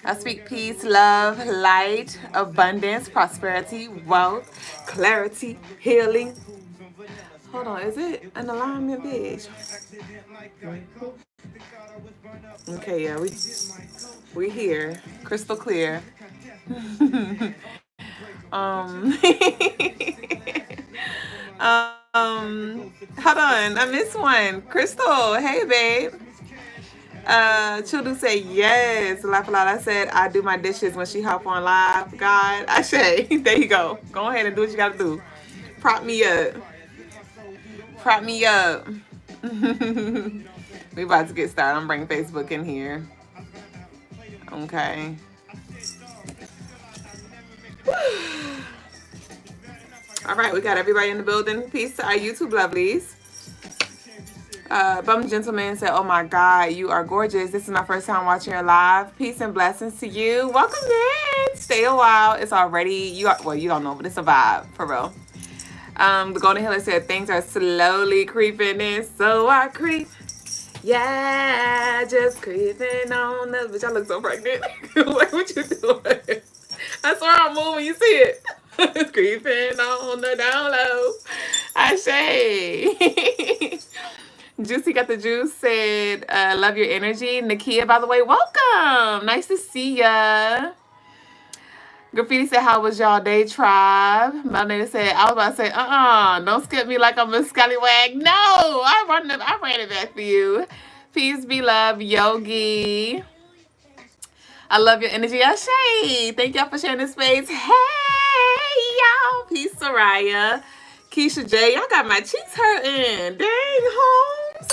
I speak peace, love, light, abundance, prosperity, wealth, clarity, healing. Hold on, is it an alignment, bitch? Okay, yeah, we here, crystal clear. um, hold on, I missed one. Crystal, hey babe. Chudu said yes. Laugh a lot. I said I do my dishes when she hop on live. God, I say, there you go. Go ahead and do what you gotta do. Prop me up. Prop me up. We about to get started. I'm bringing Facebook in here. Okay. All right, we got everybody in the building. Peace to our YouTube lovelies. Bum Gentleman said, oh my God, you are gorgeous. This is my first time watching your live. Peace and blessings to you. Welcome in. Stay a while. It's already, well, you don't know, but it's a vibe, for real. The Golden Healer said, things are slowly creeping in, so I creep. Yeah, just creeping on the, bitch, I look so pregnant. Like, what you doing? I swear I'm moving, you see it. It's creeping on the down low. I say. Juicy got the juice said, love your energy. Nakia, by the way, welcome. Nice to see ya. Graffiti said, how was y'all day, tribe? Melanie said, I was about to say, don't skip me like I'm a scallywag. No, I ran it back for you. Peace be love, Yogi. I love your energy, Ashay. Thank y'all for sharing this space. Hey, y'all. Peace, Soraya. Keisha J, y'all got my cheeks hurting. Dang, Holmes.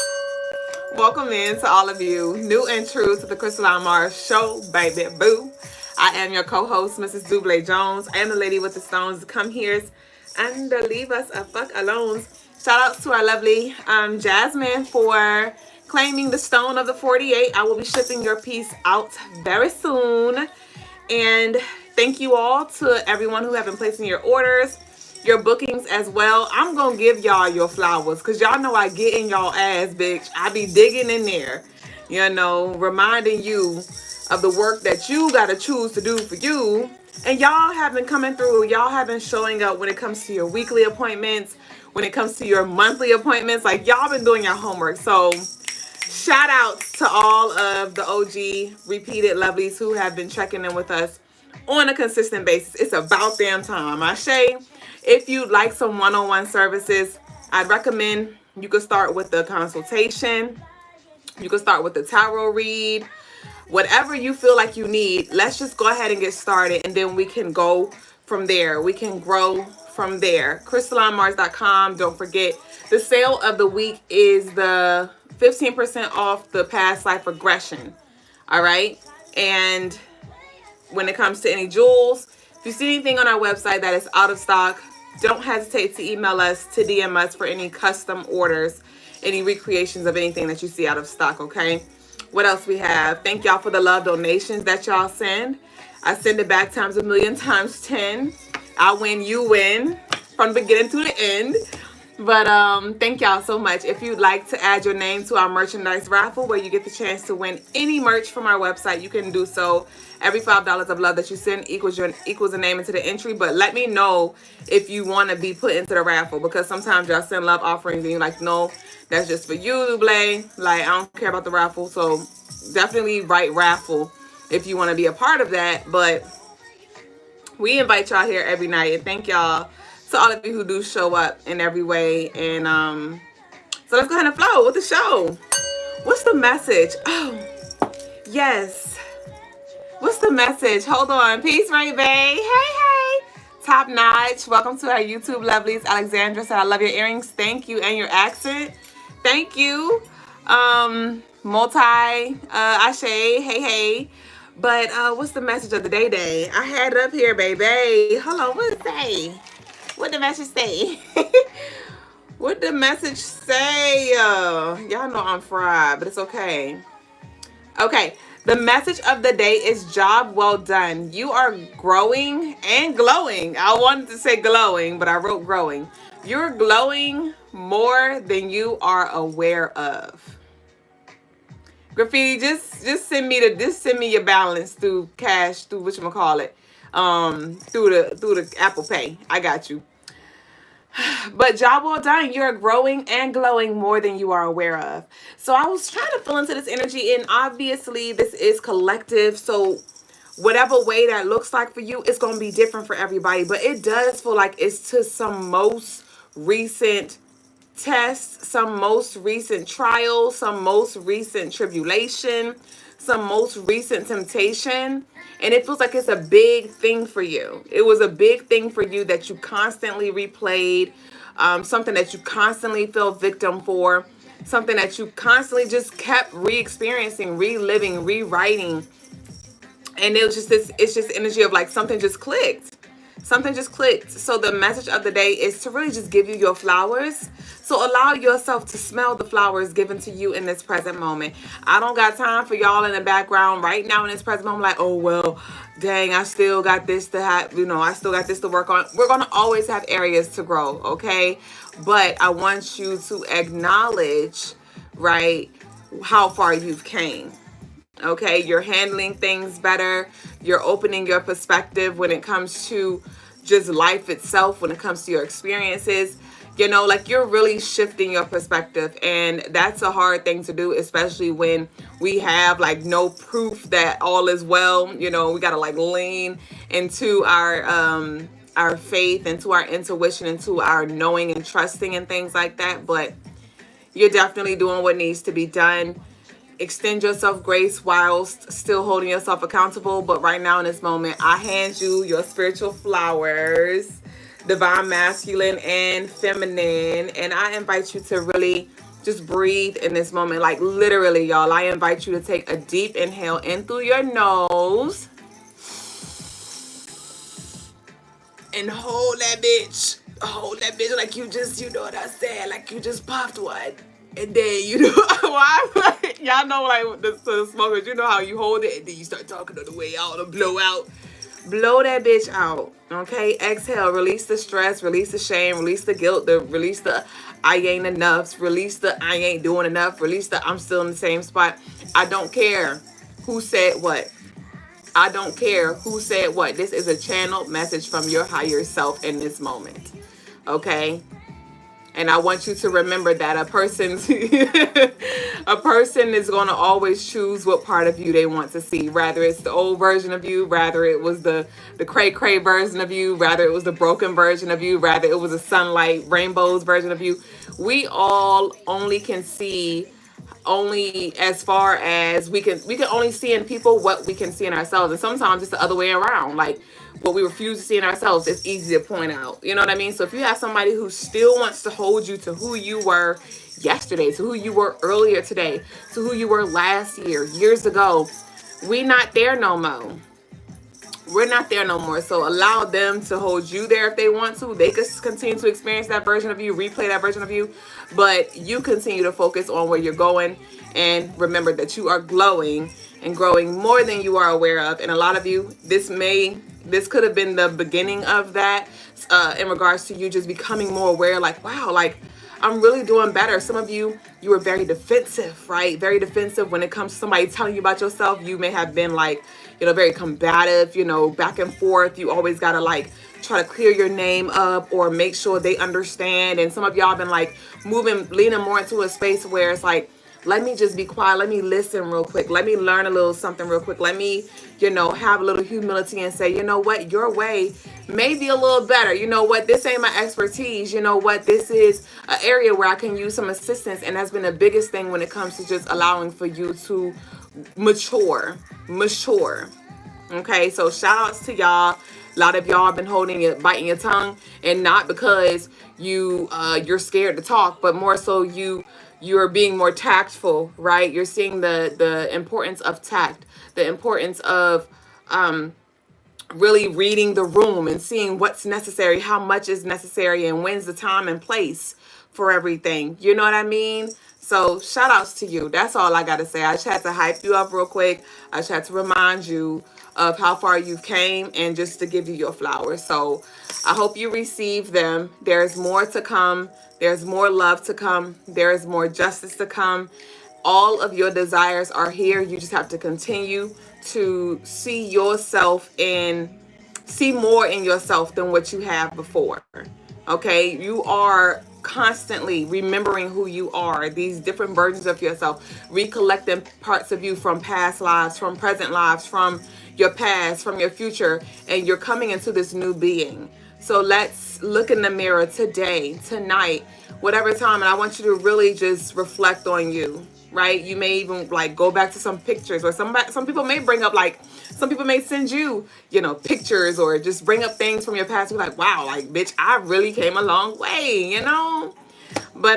Welcome in to all of you, new and true to the Crystaline Mars show, baby boo. I am your co-host, Mrs. Duüblé Jones. I am the lady with the stones. Come here and leave us a fuck alone. Shout outs to our lovely Jasmine for claiming the stone of the 48. I will be shipping your piece out very soon. And thank you all to everyone who have been placing your orders, your bookings as well. I'm going to give y'all your flowers because y'all know I get in y'all ass, bitch. I be digging in there, you know, reminding you of the work that you got to choose to do for you. And y'all have been coming through. Y'all have been showing up when it comes to your weekly appointments, when it comes to your monthly appointments. Like, y'all been doing your homework. So shout outs to all of the OG repeated lovelies who have been checking in with us on a consistent basis. It's about damn time. I say, if you'd like some one-on-one services, I'd recommend you could start with the consultation. You could start with the tarot read. Whatever you feel like you need, let's just go ahead and get started, and then we can go from there. We can grow from there. CrystalineMars.com. Don't forget, the sale of the week is the 15% off the past life regression. All right? And when it comes to any jewels, if you see anything on our website that is out of stock, don't hesitate to email us, to DM us for any custom orders, any recreations of anything that you see out of stock, okay? What else we have? Thank y'all for the love donations that y'all send. I send it back times a million times 10. I win, you win, from the beginning to the end. But thank y'all so much. If you'd like to add your name to our merchandise raffle where you get the chance to win any merch from our website, you can do so. Every $5 of love that you send equals a name into the entry. But let me know if you want to be put into the raffle, because sometimes y'all send love offerings and you're like, no, that's just for you, Duüblé. Like, I don't care about the raffle. So definitely write raffle if you want to be a part of that. But we invite y'all here every night, and thank y'all to all of you who do show up in every way. And so let's go ahead and flow with the show. What's the message? Oh, yes. What's the message? Hold on. Peace, Rain Bay. Hey. Top notch. Welcome to our YouTube lovelies. Alexandra said, I love your earrings. Thank you. And your accent. Thank you. Ashe. Hey. But what's the message of the day? I had it up here, baby. Hold on. What did it say? What the message say? What the message say? Y'all know I'm fried, but it's okay. Okay. The message of the day is job well done. You are growing and glowing. I wanted to say glowing, but I wrote growing. You're glowing more than you are aware of. Graffiti, just send me your balance through cash, through whatchamacallit, through the Apple Pay. I got you. But job well done. You're growing and glowing more than you are aware of. So I was trying to fill into this energy, and obviously this is collective. So whatever way that looks like for you, it's going to be different for everybody. But it does feel like it's to some most recent test, some most recent trial, some most recent tribulation, some most recent temptation. And it feels like it's a big thing for you. It was a big thing for you that you constantly replayed, something that you constantly feel victim for, something that you constantly just kept re-experiencing, reliving, rewriting. And it was just this, it's just energy of like something just clicked. Something just clicked. So the message of the day is to really just give you your flowers. So allow yourself to smell the flowers given to you in this present moment. I don't got time for y'all in the background right now in this present moment like, oh, well, dang, I still got this to have, I still got this to work on. We're going to always have areas to grow, okay? But I want you to acknowledge, right, how far you've came. Okay, you're handling things better. You're opening your perspective when it comes to just life itself, when it comes to your experiences. Like you're really shifting your perspective. And that's a hard thing to do, especially when we have like no proof that all is well. We got to like lean into our faith, into our intuition, into our knowing and trusting and things like that. But you're definitely doing what needs to be done. Extend yourself grace whilst still holding yourself accountable. But right now in this moment, I hand you your spiritual flowers, divine masculine and feminine. And I invite you to really just breathe in this moment. Like literally, y'all, I invite you to take a deep inhale in through your nose. And hold that bitch. Hold that bitch like you just, you know what I said, like you just popped one. And then, why? Y'all know, like, the smokers, how you hold it, and then you start talking on the way out and blow out. Blow that bitch out, okay? Exhale, release the stress, release the shame, release the guilt, release the I ain't enough, release the I ain't doing enough, release the I'm still in the same spot. I don't care who said what. I don't care who said what. This is a channeled message from your higher self in this moment, okay? And I want you to remember that a person is going to always choose what part of you they want to see. Rather it's the old version of you, rather it was the cray version of you, rather it was the broken version of you, rather it was a sunlight, rainbows version of you. We all only can see only as far as we can only see in people what we can see in ourselves. And sometimes it's the other way around. Like what we refuse to see in ourselves, it's easy to point out. You know what I mean? So if you have somebody who still wants to hold you to who you were yesterday, to who you were earlier today, to who you were last year, years ago, we not there no more. We're not there no more. So allow them to hold you there if they want to. They could continue to experience that version of you, replay that version of you. But you continue to focus on where you're going. And remember that you are glowing and growing more than you are aware of. And a lot of you, this could have been the beginning of that in regards to you just becoming more aware. Like, wow, like I'm really doing better. Some of you were very defensive, right? Very defensive when it comes to somebody telling you about yourself. You may have been like, very combative, back and forth. You always got to like try to clear your name up or make sure they understand. And some of y'all been like leaning more into a space where it's like, let me just be quiet. Let me listen real quick. Let me learn a little something real quick. Let me, have a little humility and say, you know what, your way may be a little better. You know what, this ain't my expertise. You know what, this is an area where I can use some assistance. And that's been the biggest thing when it comes to just allowing for you to mature. Okay, so shout outs to y'all. A lot of y'all have been biting your tongue, and not because you're scared to talk, but more so you're being more tactful, right? You're seeing the importance of tact, the importance of really reading the room and seeing what's necessary, how much is necessary, and when's the time and place for everything. You know what I mean? So shout outs to you. That's all I got to say. I just had to hype you up real quick. I just had to remind you of how far you came and just to give you your flowers. So I hope you receive them. There's more to come. There's more love to come. There is more justice to come. All of your desires are here. You just have to continue to see yourself and see more in yourself than what you have before. Okay, you are constantly remembering who you are, these different versions of yourself, recollecting parts of you from past lives, from present lives, from your past, from your future, and you're coming into this new being. So let's look in the mirror today, tonight, whatever time, and I want you to really just reflect on you, right? You may even like go back to some pictures, or some people may bring up, like, some people may send you, pictures, or just bring up things from your past. You're like, wow, like, bitch, I really came a long way, But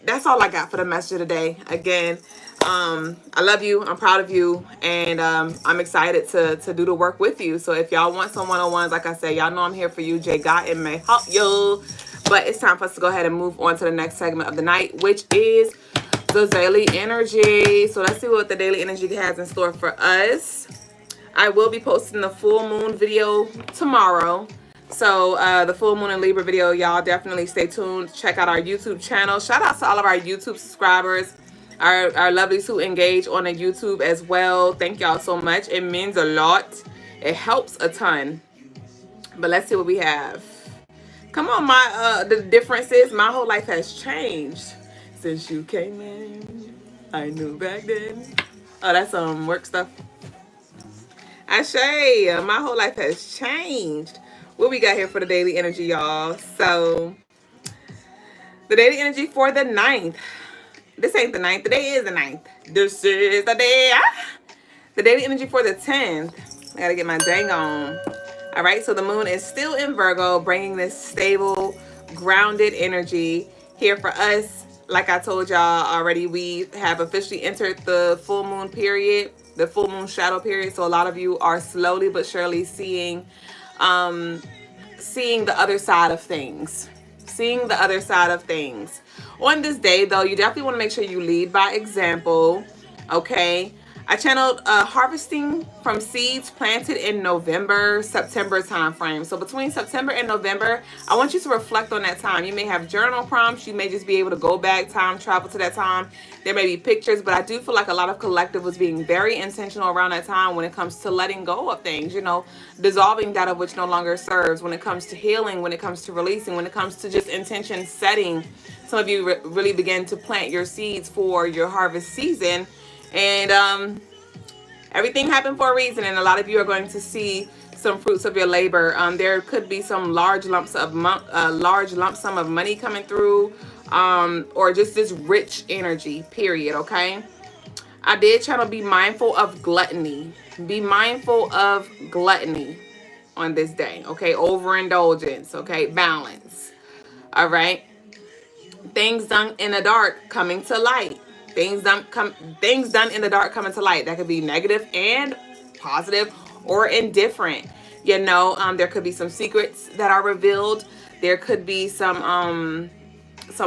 that's all I got for the message today. Again, I love you. I'm proud of you. And I'm excited to do the work with you. So if y'all want some one-on-ones, like I said, y'all know I'm here for you. J Got and may help you. But it's time for us to go ahead and move on to the next segment of the night, which is the daily energy. So let's see what the daily energy has in store for us. I will be posting the full moon video tomorrow. So the full moon and Libra video, y'all definitely stay tuned. Check out our YouTube channel. Shout out to all of our YouTube subscribers, our lovelies who engage on the YouTube as well. Thank y'all so much. It means a lot. It helps a ton. But let's see what we have. Come on, the difference is my whole life has changed since you came in. I knew back then. Oh, that's work stuff. Ashe, my whole life has changed. What we got here for the daily energy, y'all? So, the daily energy for the 9th. This ain't the 9th. Today is the 9th. This is the day. The daily energy for the 10th. I gotta get my dang on. All right, so the moon is still in Virgo, bringing this stable, grounded energy here for us. Like I told y'all already, we have officially entered the full moon period, the full moon shadow period. So a lot of you are slowly but surely seeing the other side of things. Seeing the other side of things. On this day, though, you definitely want to make sure you lead by example, okay? I channeled harvesting from seeds planted in November, September timeframe. So between September and November, I want you to reflect on that time. You may have journal prompts. You may just be able to go back, time travel to that time. There may be pictures, but I do feel like a lot of collective was being very intentional around that time when it comes to letting go of things, dissolving that of which no longer serves, when it comes to healing, when it comes to releasing, when it comes to just intention setting. Some of you really begin to plant your seeds for your harvest season. And everything happened for a reason, and a lot of you are going to see some fruits of your labor. There could be some large lump sum of money coming through, or just this rich energy, period, okay? I did try to be mindful of gluttony. Be mindful of gluttony on this day, okay? Overindulgence, okay? Balance, all right? Things done in the dark coming to light. Things done in the dark coming to light. That could be negative and positive or indifferent. There could be some secrets that are revealed. There could be some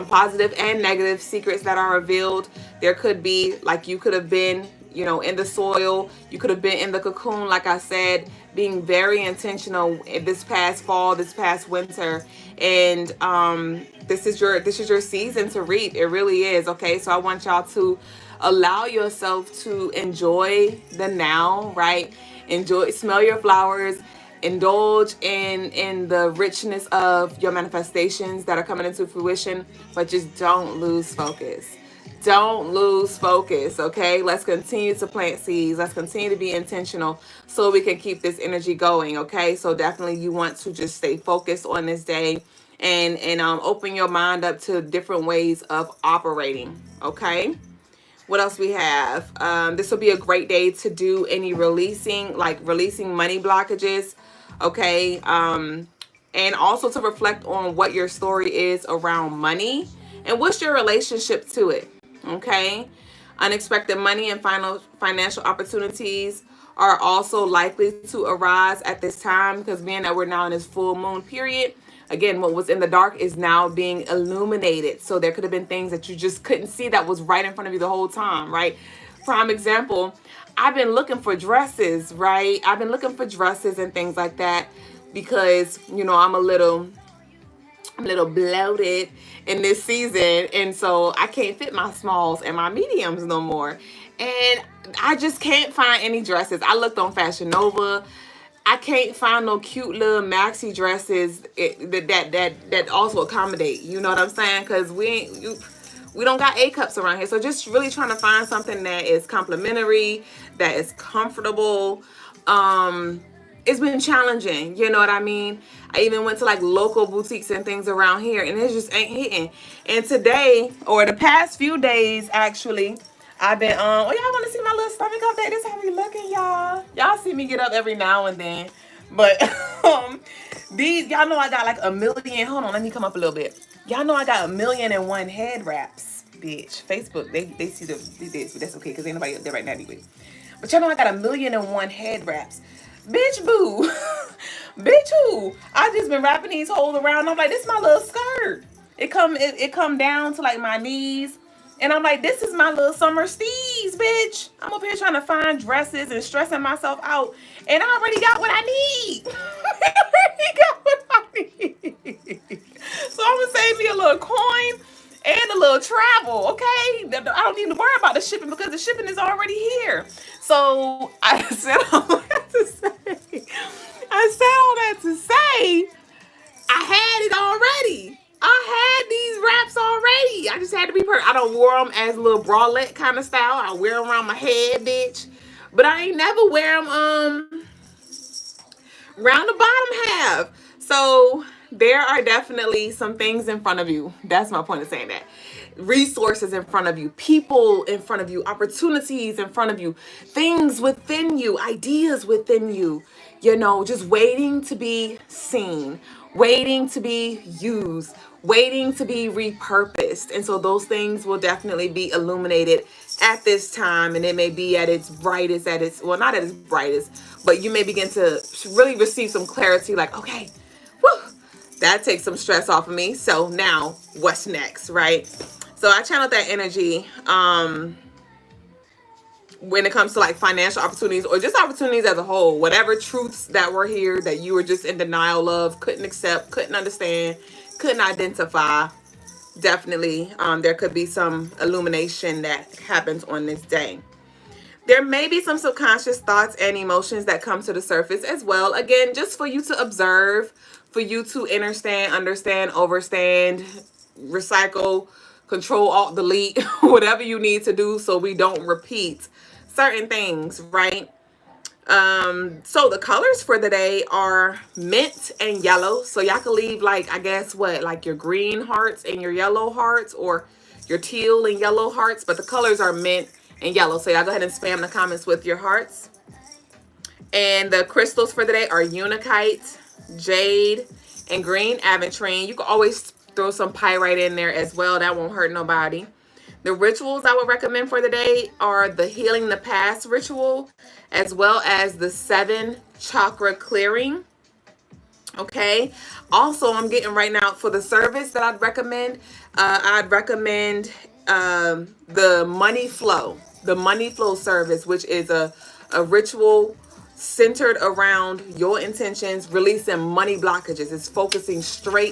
positive and negative secrets that are revealed. There could be, like, you could have been, in the soil. You could have been in the cocoon, like I said, being very intentional this past fall, this past winter. And this is your season to reap. It really is, okay? So I want y'all to allow yourself to enjoy the now, right? Smell your flowers, indulge in the richness of your manifestations that are coming into fruition, but just don't lose focus. Don't lose focus, okay? Let's continue to plant seeds. Let's continue to be intentional so we can keep this energy going, okay? So definitely you want to just stay focused on this day and open your mind up to different ways of operating, okay? What else we have? This will be a great day to do any releasing money blockages, okay? And also to reflect on what your story is around money and what's your relationship to it. Okay, unexpected money and financial opportunities are also likely to arise at this time, because being that we're now in this full moon period, again, what was in the dark is now being illuminated. So there could have been things that you just couldn't see that was right in front of you the whole time, right? Prime example, I've been looking for dresses, right? I've been looking for dresses and things like that because, I'm a little I'm a little bloated in this season, and so I can't fit my smalls and my mediums no more. And I just can't find any dresses. I looked on Fashion Nova. I can't find no cute little maxi dresses that also accommodate. You know what I'm saying? Because we don't got A cups around here. So just really trying to find something that is complimentary, that is comfortable. It's been challenging, you know what I mean? I even went to like local boutiques and things around here, and it just ain't hitting. And today, or the past few days actually, I've been oh, y'all want to see my little stomach update? This how we looking, y'all. Y'all see me get up every now and then. But these, y'all know I got like a million. Hold on, let me come up a little bit. Y'all know I got 1,000,001 head wraps, bitch. Facebook, they see this, but that's okay because ain't nobody up there right now anyway. But y'all know I got 1,000,001 head wraps. Bitch boo. Bitch who? I just been wrapping these holes around. I'm like, this is my little skirt. It come down to like my knees. And I'm like, this is my little summer steez, bitch. I'm up here trying to find dresses and stressing myself out. And I already got what I need. I already got what I need. So I'm going to save me a little coin and a little travel, okay? I don't need to worry about the shipping because the shipping is already here. So I said all that to say, I had it already. I had these wraps already. I just had to be perfect. I don't wear them as a little bralette kind of style. I wear them around my head, bitch. But I ain't never wear them around the bottom half. So there are definitely some things in front of you. That's my point of saying that. Resources in front of you, people in front of you, opportunities in front of you, things within you, ideas within you, you know, just waiting to be seen, waiting to be used, waiting to be repurposed. And so those things will definitely be illuminated at this time, and it may be at its brightest, well, not at its brightest, but you may begin to really receive some clarity like, okay, whew, that takes some stress off of me. So now what's next, right? So I channeled that energy when it comes to like financial opportunities or just opportunities as a whole, whatever truths that were here that you were just in denial of, couldn't accept, couldn't understand, couldn't identify. Definitely, there could be some illumination that happens on this day. There may be some subconscious thoughts and emotions that come to the surface as well. Again, just for you to observe, for you to understand, overstand, recycle, control, alt, delete, whatever you need to do so we don't repeat certain things, right? So the colors for the day are mint and yellow. So y'all can leave like, I guess what, like your green hearts and your yellow hearts, or your teal and yellow hearts, but the colors are mint and yellow. So y'all go ahead and spam the comments with your hearts. And the crystals for the day are unakite, jade, and green aventurine. You can always throw some pyrite in there as well. That won't hurt nobody. The rituals I would recommend for the day are the Healing the Past ritual, as well as the 7 chakra clearing. Okay. Also, I'm getting right now for the service that I'd recommend. The money flow service, which is a ritual centered around your intentions, releasing money blockages. It's focusing strictly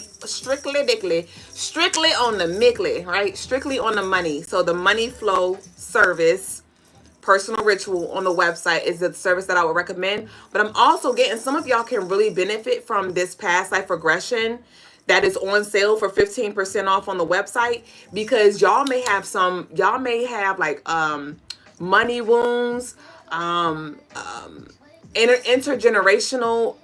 on the mickly, right? Strictly on the money. So the money flow service, personal ritual on the website is the service that I would recommend. But I'm also getting, some of y'all can really benefit from this past life regression that is on sale for 15% off on the website, because y'all may have like money wounds, intergenerational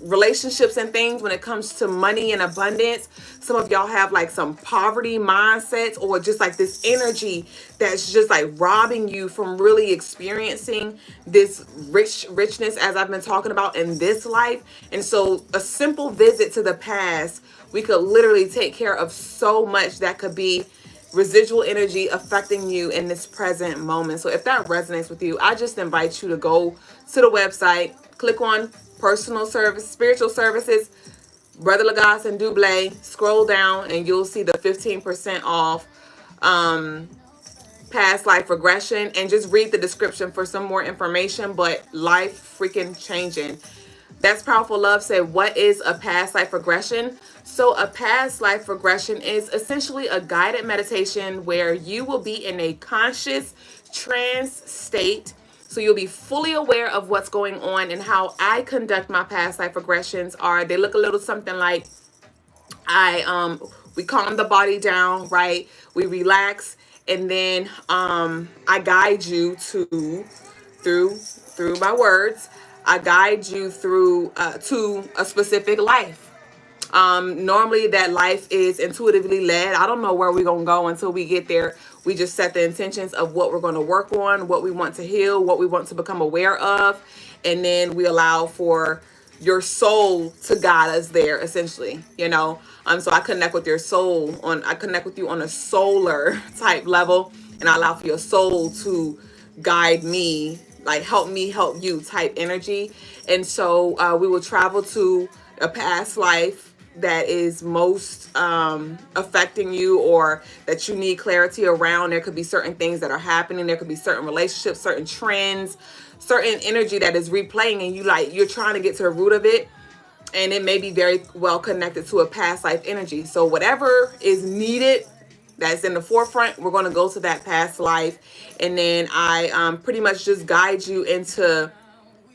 relationships and things when it comes to money and abundance. Some of y'all have like some poverty mindsets, or just like this energy that's just like robbing you from really experiencing this richness as I've been talking about in this life. And so a simple visit to the past, we could literally take care of so much that could be residual energy affecting you in this present moment. So if that resonates with you, I just invite you to go to the website, click on personal service, spiritual services, Brother Logas and Duüblé, scroll down and you'll see the 15% off past life regression, and just read the description for some more information. But life freaking changing. That's Powerful Love said, what is a past life regression? So a past life regression is essentially a guided meditation where you will be in a conscious trance state. So you'll be fully aware of what's going on. And how I conduct my past life regressions are, they look a little something like, we calm the body down, right? We relax, and then I guide you through my words. I guide you through to a specific life. Normally that life is intuitively led. I don't know where we're going to go until we get there. We just set the intentions of what we're going to work on, what we want to heal, what we want to become aware of. And then we allow for your soul to guide us there, essentially, you know. So I connect with your soul I connect with you on a solar type level, and I allow for your soul to guide me, like help me help you type energy. And so we will travel to a past life that is most affecting you, or that you need clarity around. There could be certain things that are happening. There could be certain relationships, certain trends, certain energy that is replaying, and you're trying to get to the root of it. And it may be very well connected to a past life energy. So whatever is needed that's in the forefront, we're going to go to that past life. And then I pretty much just guide you into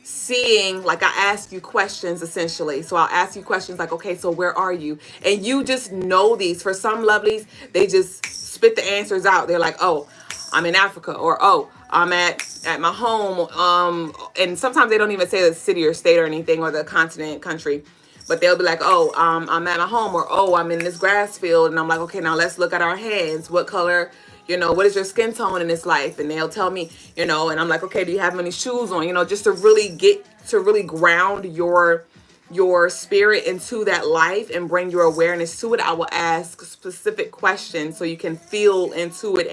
seeing, like, I ask you questions essentially. So I'll ask you questions like, okay, so where are you? And you just know these. For some lovelies, they just spit the answers out. They're like, oh, I'm in Africa, or oh, I'm at my home. And sometimes they don't even say the city or state or anything, or the continent, country, but they'll be like, oh, I'm at my home, or oh, I'm in this grass field. And I'm like, okay, now let's look at our hands. What color, what is your skin tone in this life? And they'll tell me, and I'm like, okay, do you have any shoes on? Just to really ground your spirit into that life and bring your awareness to it. I will ask specific questions so you can feel into it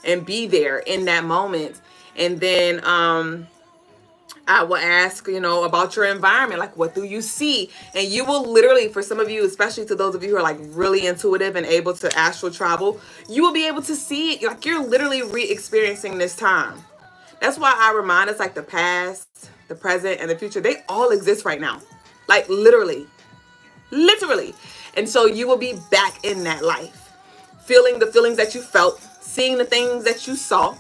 and be there in that moment. And then I will ask, about your environment, like, what do you see? And you will literally, for some of you, especially to those of you who are like really intuitive and able to astral travel, you will be able to see it. Like, you're literally re-experiencing this time. That's why I remind us, like, the past, the present, and the future, they all exist right now. Like, literally. And so you will be back in that life, feeling the feelings that you felt, seeing the things that you saw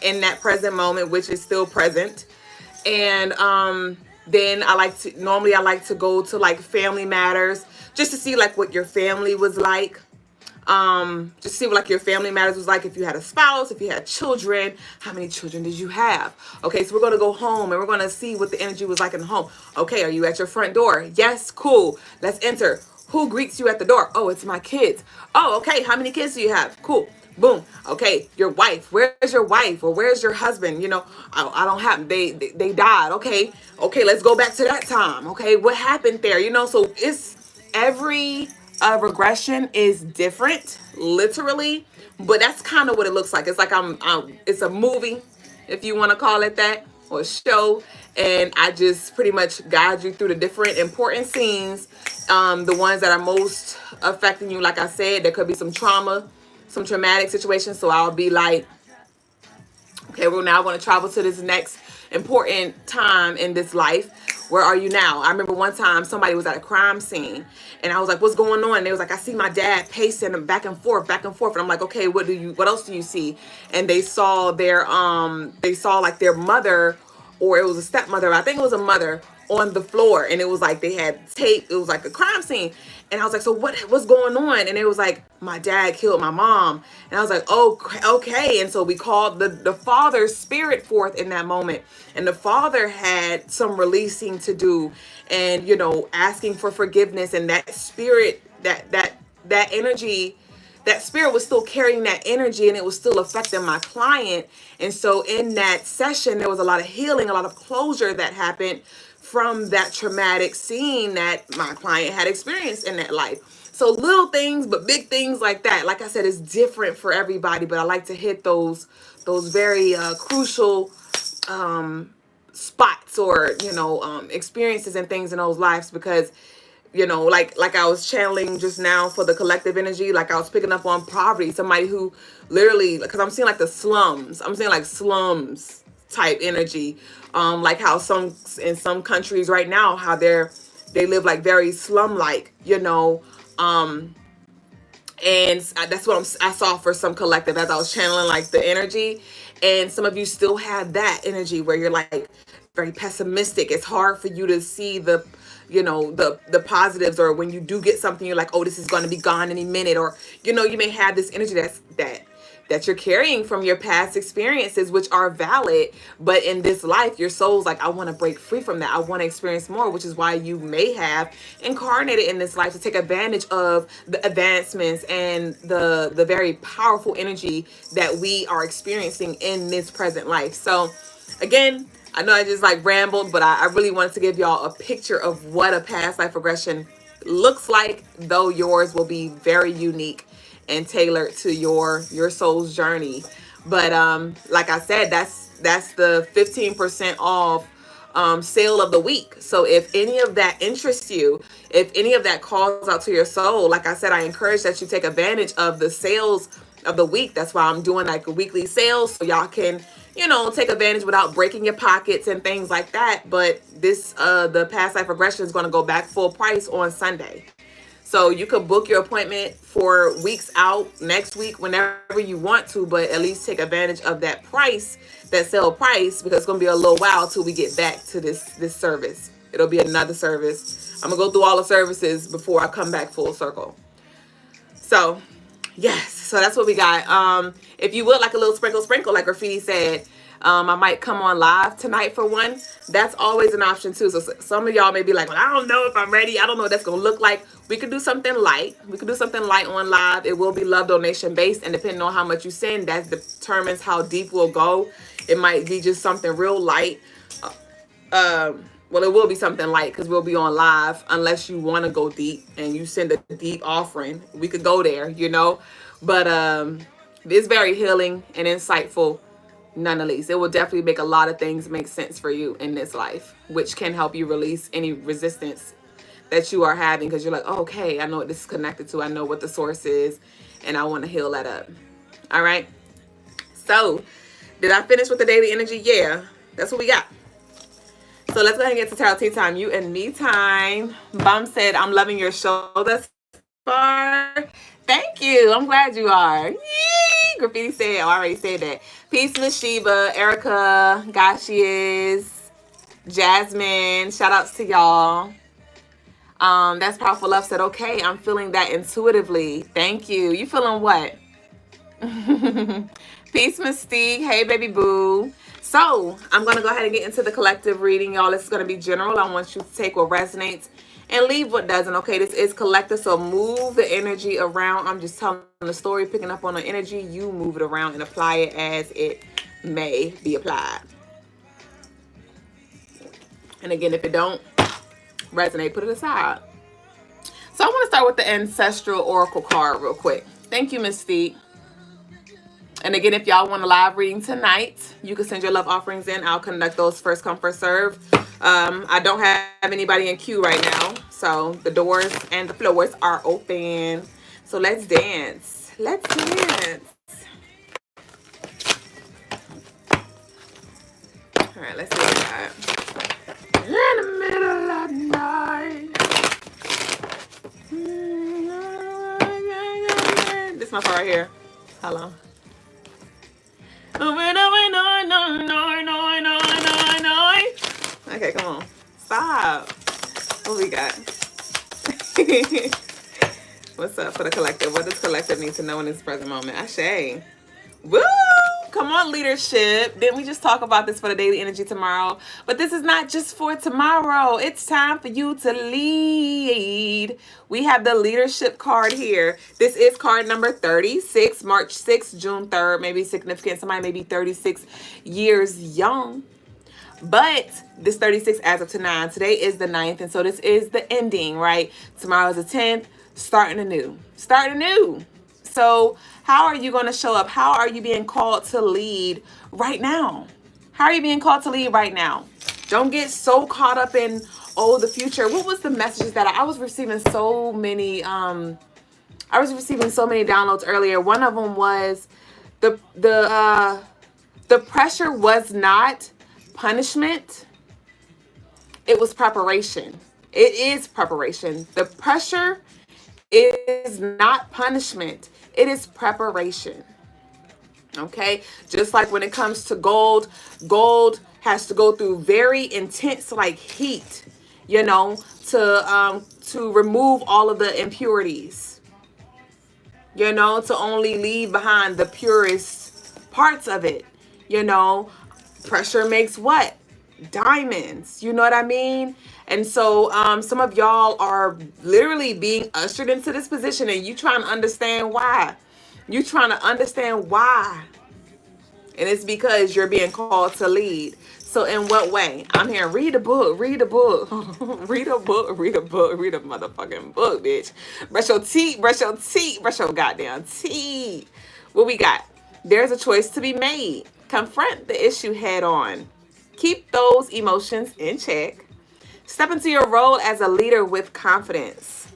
in that present moment, which is still present. And then I like to go to like family matters, just to see like what your family was like. Just see what like your family matters was like. If you had a spouse, if you had children, how many children did you have? Okay, so we're going to go home and we're going to see what the energy was like in the home. Okay, are you at your front door? Yes, cool. Let's enter. Who greets you at the door? Oh, it's my kids. Oh, okay. How many kids do you have? Cool. Boom. Okay, your wife. Where's your wife? Or where's your husband? I don't have. They died. Okay. Let's go back to that time. Okay, what happened there? So it's every regression is different, literally, but that's kind of what it looks like. It's like it's a movie, if you want to call it that, or a show, and I just pretty much guide you through the different important scenes, the ones that are most affecting you. Like I said, there could be some trauma, some traumatic situations. So I'll be like, okay, we're now going to travel to this next important time in this life. Where are you now? I remember one time somebody was at a crime scene, and I was like, what's going on? And they was like, I see my dad pacing back and forth. And I'm like, okay, what else do you see? And they saw like their mother, or it was a stepmother. I think it was a mother, on the floor, and it was like they had tape. It was like a crime scene. And I was like, so what's going on? And it was like, my dad killed my mom. And I was like, oh, okay. And so we called the father's spirit forth in that moment. And the father had some releasing to do, and, asking for forgiveness. And that spirit, that energy, that spirit was still carrying that energy, and it was still affecting my client. And so in that session, there was a lot of healing, a lot of closure that happened from that traumatic scene that my client had experienced in that life. So little things, but big things like that. Like I said, it's different for everybody, but I like to hit those very crucial spots, or experiences and things in those lives, because like I was channeling just now for the collective energy, like I was picking up on poverty, somebody who literally, because I'm seeing like the slums, I'm seeing like slums type energy. Like how in some countries right now, how they live like very slum like, you know. And that's what I saw for some collective as I was channeling like the energy. And some of you still have that energy where you're like very pessimistic. It's hard for you to see the, you know, the positives, or when you do get something, you're like, oh, this is going to be gone any minute. Or, you know, you may have this energy that you're carrying from your past experiences, which are valid. But in this life, your soul's like, I want to break free from that. I want to experience more, which is why you may have incarnated in this life to take advantage of the advancements and the very powerful energy that we are experiencing in this present life. So again, I know I just like rambled, but I really wanted to give y'all a picture of what a past life regression looks like, though yours will be very unique and tailored to your soul's journey. But like I said, that's the 15% off sale of the week. So if any of that interests you, if any of that calls out to your soul, like I said, I encourage that you take advantage of the sales of the week. That's why I'm doing like a weekly sale, so y'all can, you know, take advantage without breaking your pockets and things like that. But this the past life regression is going to go back full price on Sunday. So you could book your appointment for weeks out, next week, whenever you want to, but at least take advantage of that price, that sale price, because it's going to be a little while till we get back to this service. It'll be another service. I'm going to go through all the services before I come back full circle. So, yes. So that's what we got. If you would like a little sprinkle, like Graffiti said, I might come on live tonight for one. That's always an option too. So some of y'all may be like, well, I don't know if I'm ready. I don't know what that's going to look like. We could do something light. We could do something light on live. It will be love donation based, and depending on how much you send, that determines how deep we'll go. It might be just something real light. Well, it will be something light because we'll be on live, unless you want to go deep and you send a deep offering. We could go there, you know. But it's very healing and insightful. None the least, it will definitely make a lot of things make sense for you in this life, which can help you release any resistance that you are having, because you're like, oh, okay, I know what this is connected to. I know what the source is, and I want to heal that up. All right. So, did I finish with the daily energy? Yeah, that's what we got. So let's go ahead and get to tarot tea time. You and me time. Bum said, I'm loving your show thus far. Thank you. I'm glad you are. Yee! Graffiti said, I already said that. Peace, Miss Sheba, Erica, gosh, she is. Jasmine, shout outs to y'all. That's Powerful Love said, okay, I'm feeling that intuitively. Thank you. You feeling what? Peace, Mystique. Hey, baby boo. So I'm going to go ahead and get into the collective reading, y'all. This is going to be general. I want you to take what resonates and leave what doesn't. Okay, this is collective, so move the energy around. I'm just telling the story, picking up on the energy. You move it around and apply it as it may be applied. And again, if it don't resonate, put it aside. So I want to start with the Ancestral Oracle card real quick. Thank you, Mystique. And again, if y'all want a live reading tonight, you can send your love offerings in. I'll conduct those first come, first serve. I don't have anybody in queue right now, so the doors and the floors are open. So let's dance. Let's dance. All right, let's do that. In the middle of the night. This is my part right here. Hold on. Okay, come on. Stop. What we got? What's up for the collective? What does collective need to know in this present moment? Ashe. Woo! Come on, leadership. Didn't we just talk about this for the daily energy tomorrow? But this is not just for tomorrow. It's time for you to lead. We have the leadership card here. This is card number 36, March 6th, June 3rd. Maybe significant. Somebody may be 36 years young. But this 36 adds up to 9. Today is the 9th. And so this is the ending, right? Tomorrow is the 10th. Starting anew. Starting anew. So how are you going to show up? How are you being called to lead right now? How are you being called to lead right now? Don't get so caught up in, oh, the future. What was the messages that I was receiving so many, downloads earlier. One of them was the The pressure was not punishment. It was preparation. It is preparation. The pressure is not punishment. It is preparation. Okay? Just like when it comes to gold, gold has to go through very intense like heat, you know, to remove all of the impurities. You know, to only leave behind the purest parts of it. You know, pressure makes what? Diamonds. You know what I mean? And so some of y'all are literally being ushered into this position, and you trying to understand why. You trying to understand why. And it's because you're being called to lead. So in what way? I'm here. Read a book. Read a book. Read a book. Read a book. Read a motherfucking book, bitch. Brush your teeth. Brush your teeth. Brush your goddamn teeth. What we got? There's a choice to be made. Confront the issue head on. Keep those emotions in check. Step into your role as a leader with confidence.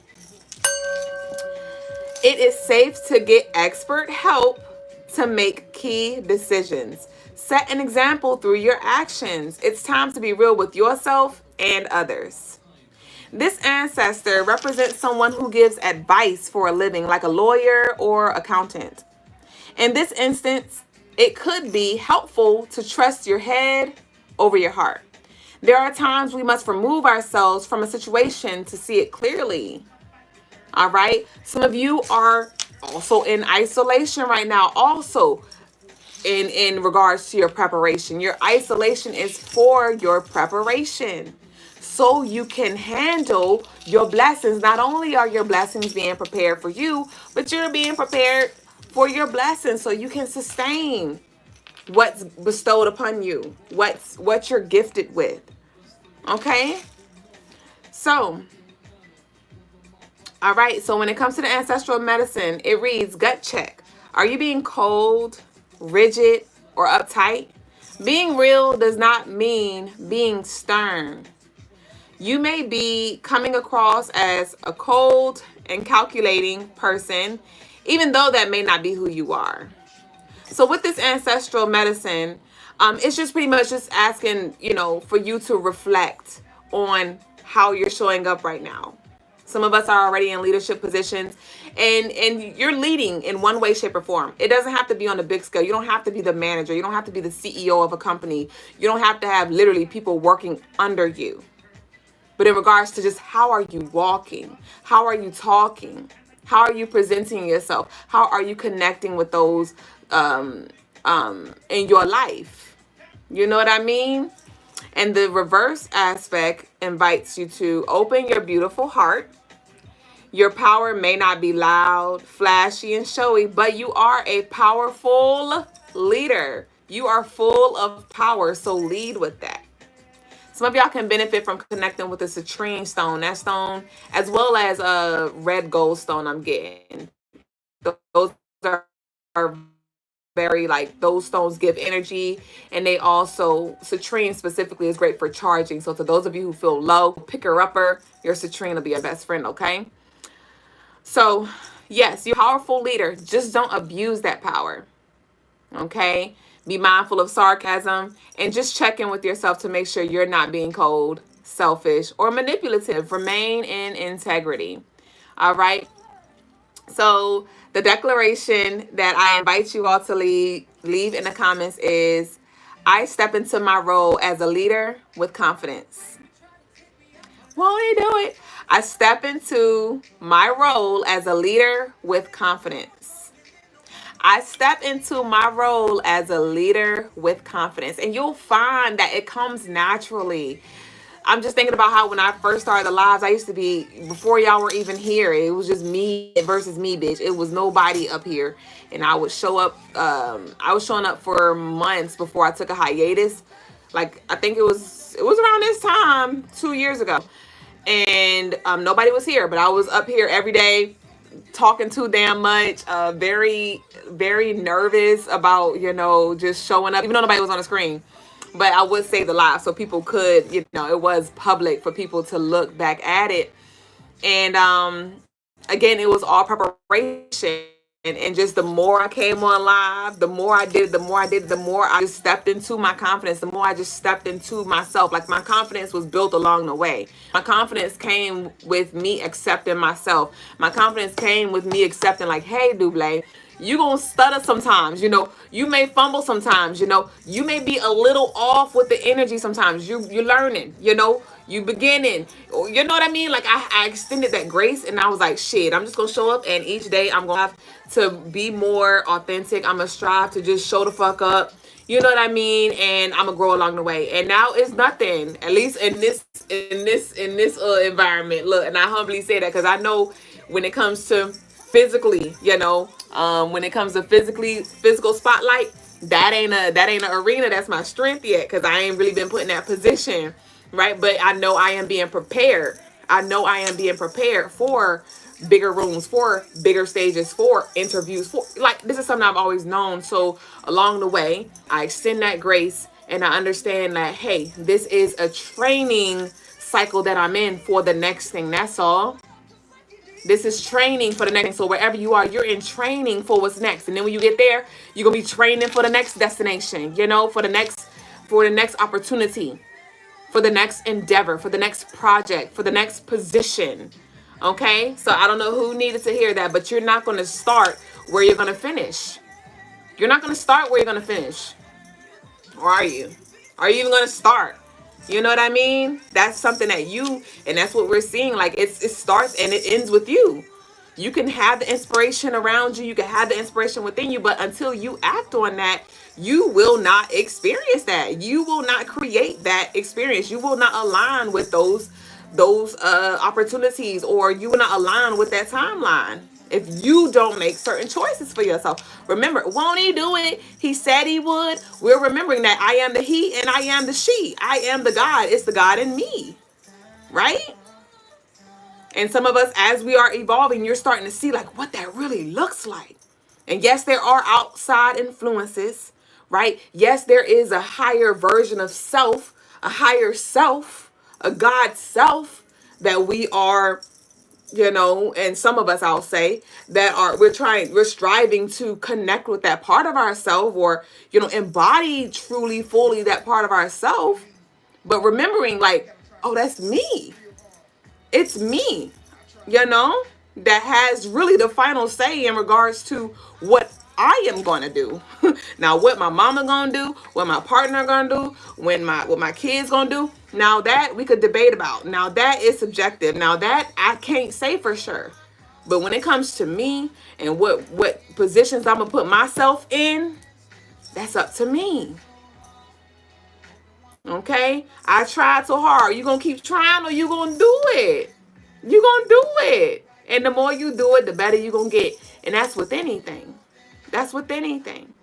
It is safe to get expert help to make key decisions. Set an example through your actions. It's time to be real with yourself and others. This ancestor represents someone who gives advice for a living, like a lawyer or accountant. In this instance, it could be helpful to trust your head over your heart. There are times we must remove ourselves from a situation to see it clearly. All right. Some of you are also in isolation right now. Also, in regards to your preparation, your isolation is for your preparation, so you can handle your blessings. Not only are your blessings being prepared for you, but you're being prepared for your blessings, so you can sustain what's bestowed upon you, what you're gifted with. Okay. So. All right, so when it comes to the ancestral medicine, it reads gut check. Are you being cold, rigid, or uptight? Being real does not mean being stern. You may be coming across as a cold and calculating person, even though that may not be who you are. So with this ancestral medicine, it's just pretty much just asking, you know, for you to reflect on how you're showing up right now. Some of us are already in leadership positions, and you're leading in one way, shape, or form. It doesn't have to be on a big scale. You don't have to be the manager. You don't have to be the CEO of a company. You don't have to have literally people working under you. But in regards to just how are you walking? How are you talking? How are you presenting yourself? How are you connecting with those in your life? You know what I mean? And the reverse aspect invites you to open your beautiful heart. Your power may not be loud, flashy, and showy, but you are a powerful leader. You are full of power, so lead with that. Some of y'all can benefit from connecting with the citrine stone, that stone, as well as a red gold stone I'm getting. Those are very, like, those stones give energy, and they also, citrine specifically is great for charging. So to those of you who feel low, pick her upper, your citrine will be your best friend, okay? So yes, you're a powerful leader. Just don't abuse that power, okay? Be mindful of sarcasm and just check in with yourself to make sure you're not being cold, selfish, or manipulative. Remain in integrity, all right? So the declaration that I invite you all to leave in the comments is, I step into my role as a leader with confidence. Won't he do it? I step into my role as a leader with confidence. I step into my role as a leader with confidence. And you'll find that it comes naturally. I'm just thinking about how when I first started the lives, I used to be, before y'all were even here, it was just me versus me, bitch. It was nobody up here. And I would show up, I was showing up for months before I took a hiatus. Like, I think it was around this time, 2 years ago. And nobody was here, but I was up here every day talking too damn much, very, very nervous about, you know, just showing up, even though nobody was on the screen. But I would save the live so people could, you know, it was public for people to look back at it. And again, it was all preparation. and just the more I came on live, the more I did, the more I just stepped into my confidence, the more I just stepped into myself. Like my confidence was built along the way. My confidence came with me accepting myself. My confidence came with me accepting like, hey, Duüblé, you gonna stutter sometimes, you know, you may fumble sometimes, you know, you may be a little off with the energy sometimes. You're learning, you know, you beginning, you know what I mean? Like I extended that grace and I was like, shit, I'm just gonna show up and each day I'm gonna have to be more authentic. I'm gonna strive to just show the fuck up. You know what I mean? And I'm gonna grow along the way. And now it's nothing, at least in this environment. Look, and I humbly say that because I know when it comes to physically, you know, when it comes to physical spotlight, that ain't an arena that's my strength yet, because I ain't really been put in that position, right? But I know I am being prepared. I know I am being prepared for bigger rooms, for bigger stages, for interviews, for like this is something I've always known. So along the way, I extend that grace and I understand that, hey, this is a training cycle that I'm in for the next thing. That's all. This is training for the next thing. So wherever you are, you're in training for what's next. And then when you get there, you're gonna be training for the next destination, you know, for the next opportunity, for the next endeavor, for the next project, for the next position. Okay? So I don't know who needed to hear that, but you're not gonna start where you're gonna finish. You're not gonna start where you're gonna finish. Or are you? Are you even gonna start? You know what I mean? That's something that and that's what we're seeing. Like it starts and it ends with you. You can have the inspiration around you. You can have the inspiration within you. But until you act on that, you will not experience that. You will not create that experience. You will not align with those opportunities, or you will not align with that timeline if you don't make certain choices for yourself. Remember, won't he do it? He said he would. We're remembering that I am the he and I am the she. I am the God. It's the God in me, right? And some of us, as we are evolving, you're starting to see like what that really looks like. And yes, there are outside influences, right? Yes, there is a higher version of self, a higher self, a God self that we are, you know, and some of us, I'll say, we're striving to connect with that part of ourselves, or, you know, embody truly, fully that part of ourselves. But remembering like, oh, that's me. It's me, you know, that has really the final say in regards to what I am going to do. Now, what my mama going to do, what my partner going to do, what my kids going to do. Now that we could debate about. Now that is subjective. Now that I can't say for sure. But when it comes to me and what positions I'm going to put myself in, that's up to me. Okay? I tried so hard. You going to keep trying, or you going to do it? You going to do it. And the more you do it, the better you going to get. And that's with anything. That's with anything.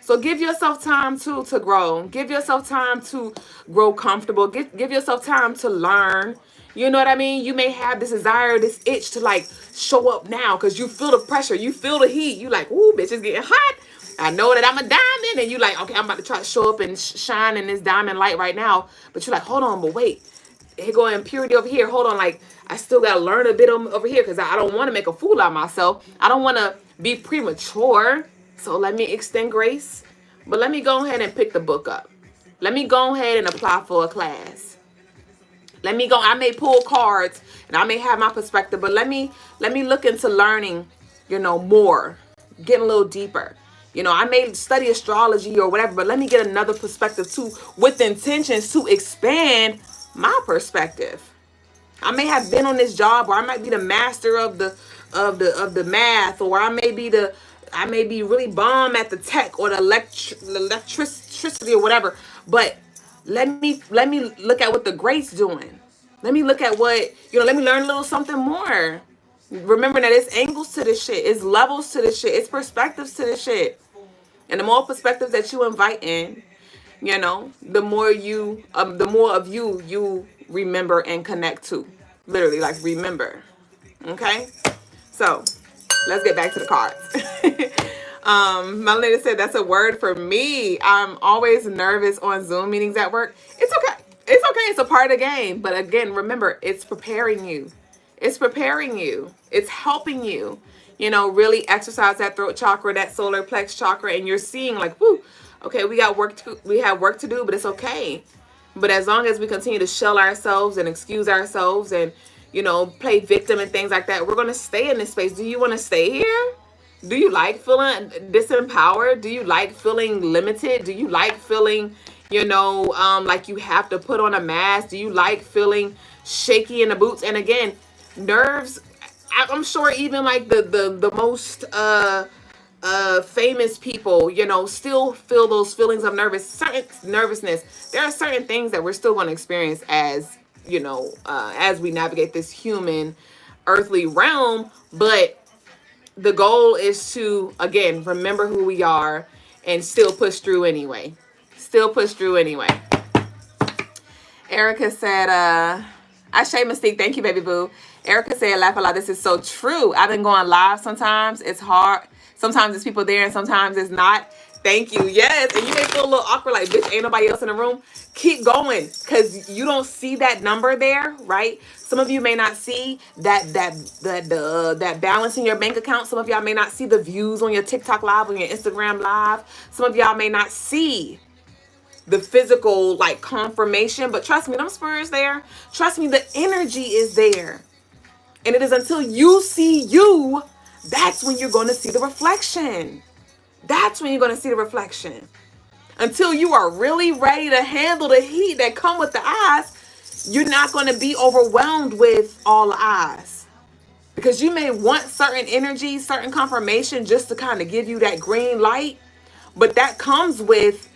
So give yourself time to grow. Give yourself time to grow comfortable. Give yourself time to learn. You know what I mean? You may have this desire, this itch to like show up now because you feel the pressure. You feel the heat. You like, ooh, bitch, it's getting hot. I know that I'm a diamond. And you like, okay, I'm about to try to show up and shine in this diamond light right now. But you're like, hold on, but wait. Here go impurity over here. Hold on, like, I still got to learn a bit over here because I don't want to make a fool out of myself. I don't want to be premature. So let me extend grace. But let me go ahead and pick the book up. Let me go ahead and apply for a class. Let me go. I may pull cards and I may have my perspective, but let me look into learning, you know, more, getting a little deeper. You know, I may study astrology or whatever, but let me get another perspective too, with intentions to expand my perspective. I may have been on this job, or I might be the master of the math, or I may be really bomb at the tech or the electricity or whatever. But let me look at what the greats doing. Let me look at what, you know, let me learn a little something more. Remember that it's angles to this shit, it's levels to this shit, it's perspectives to this shit. And the more perspectives that you invite in, you know, the more of you remember and connect to. Literally, like, remember. Okay? So, let's get back to the cards. Melanie said, that's a word for me. I'm always nervous on Zoom meetings at work. It's okay. It's okay. It's a part of the game. But again, remember, it's preparing you. It's preparing you. It's helping you. You know, really exercise that throat chakra, that solar plex chakra, and you're seeing like, whoo, okay, we have work to do, but it's okay. But as long as we continue to shell ourselves and excuse ourselves and, you know, play victim and things like that, we're going to stay in this space. Do you want to stay here? Do you like feeling disempowered? Do you like feeling limited? Do you like feeling, you know, like you have to put on a mask? Do you like feeling shaky in the boots? And again, nerves, I'm sure even like the most famous people, you know, still feel those feelings of nervousness. There are certain things that we're still going to experience as, you know, as we navigate this human earthly realm. But the goal is to, again, remember who we are and still push through anyway. Still push through anyway. Erica said, Ashe Mystique, thank you, baby boo. Erica said, laugh a lot. This is so true. I've been going live sometimes. It's hard. Sometimes there's people there and sometimes it's not. Thank you. Yes. And you may feel a little awkward, like, bitch, ain't nobody else in the room. Keep going, because you don't see that number there, right? Some of you may not see that balance in your bank account. Some of y'all may not see the views on your TikTok live, on your Instagram live. Some of y'all may not see the physical, like, confirmation. But trust me, them spirits there. Trust me, the energy is there. And it is until you see you, that's when you're going to see the reflection. That's when you're going to see the reflection. Until you are really ready to handle the heat that come with the eyes, you're not going to be overwhelmed with all the eyes. Because you may want certain energy, certain confirmation just to kind of give you that green light. But that comes with,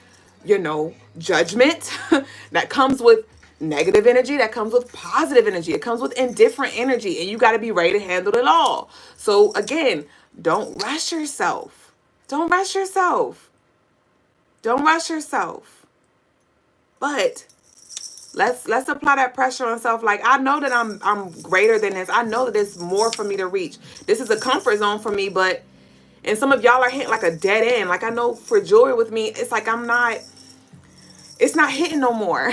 you know, judgment. That comes with negative energy. That comes with positive energy. It comes with indifferent energy. And you got to be ready to handle it all. So again, don't rush yourself. Don't rush yourself. Don't rush yourself. But let's apply that pressure on self. Like, I know that I'm greater than this. I know that there's more for me to reach. This is a comfort zone for me, but and some of y'all are hitting like a dead end. Like, I know for Joy with me, it's like it's not hitting no more.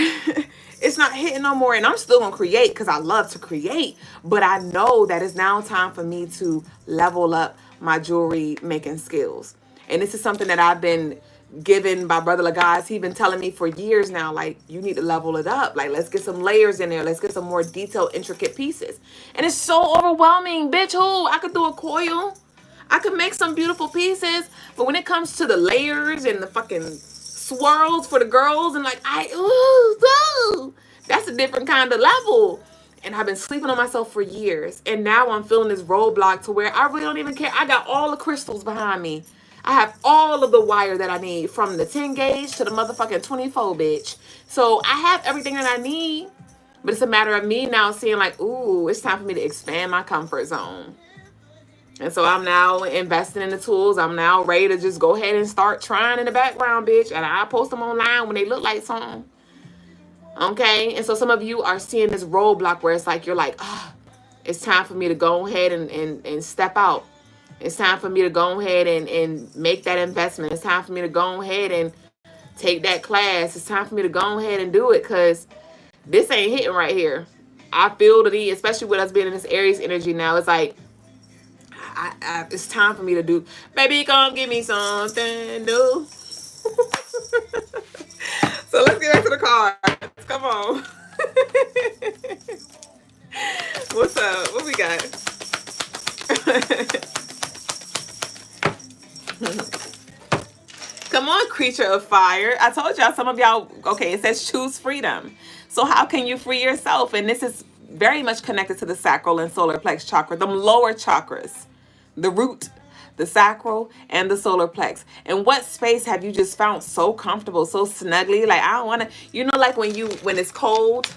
It's not hitting no more. And I'm still gonna create because I love to create. But I know that it's now time for me to level up my jewelry making skills. And this is something that I've been given by Brother Logas. He's been telling me for years now, like, you need to level it up. Like, let's get some layers in there. Let's get some more detailed, intricate pieces. And it's so overwhelming. Bitch, who? I could do a coil. I could make some beautiful pieces. But when it comes to the layers and the fucking swirls for the girls, and like, that's a different kind of level. And I've been sleeping on myself for years. And now I'm feeling this roadblock to where I really don't even care. I got all the crystals behind me. I have all of the wire that I need, from the 10 gauge to the motherfucking 24, bitch. So I have everything that I need. But it's a matter of me now seeing like, ooh, it's time for me to expand my comfort zone. And so I'm now investing in the tools. I'm now ready to just go ahead and start trying in the background, bitch. And I post them online when they look like something. Okay? And so some of you are seeing this roadblock where it's like, you're like, it's time for me to go ahead and step out. It's time for me to go ahead and make that investment. It's time for me to go ahead and take that class. It's time for me to go ahead and do it, because this ain't hitting right here. I feel the need, especially with us being in this Aries energy now. It's like, it's time for me to do. Baby, come give me something new. So let's get back to the cards. Come on. What's up? What we got? Come on, creature of fire. I told y'all, some of y'all, okay, it says choose freedom. So how can you free yourself? And this is very much connected to the sacral and solar plex chakra, the lower chakras, the root, the sacral, and the solar plex. And what space have you just found so comfortable, so snugly? Like, I don't want to, you know, like when it's cold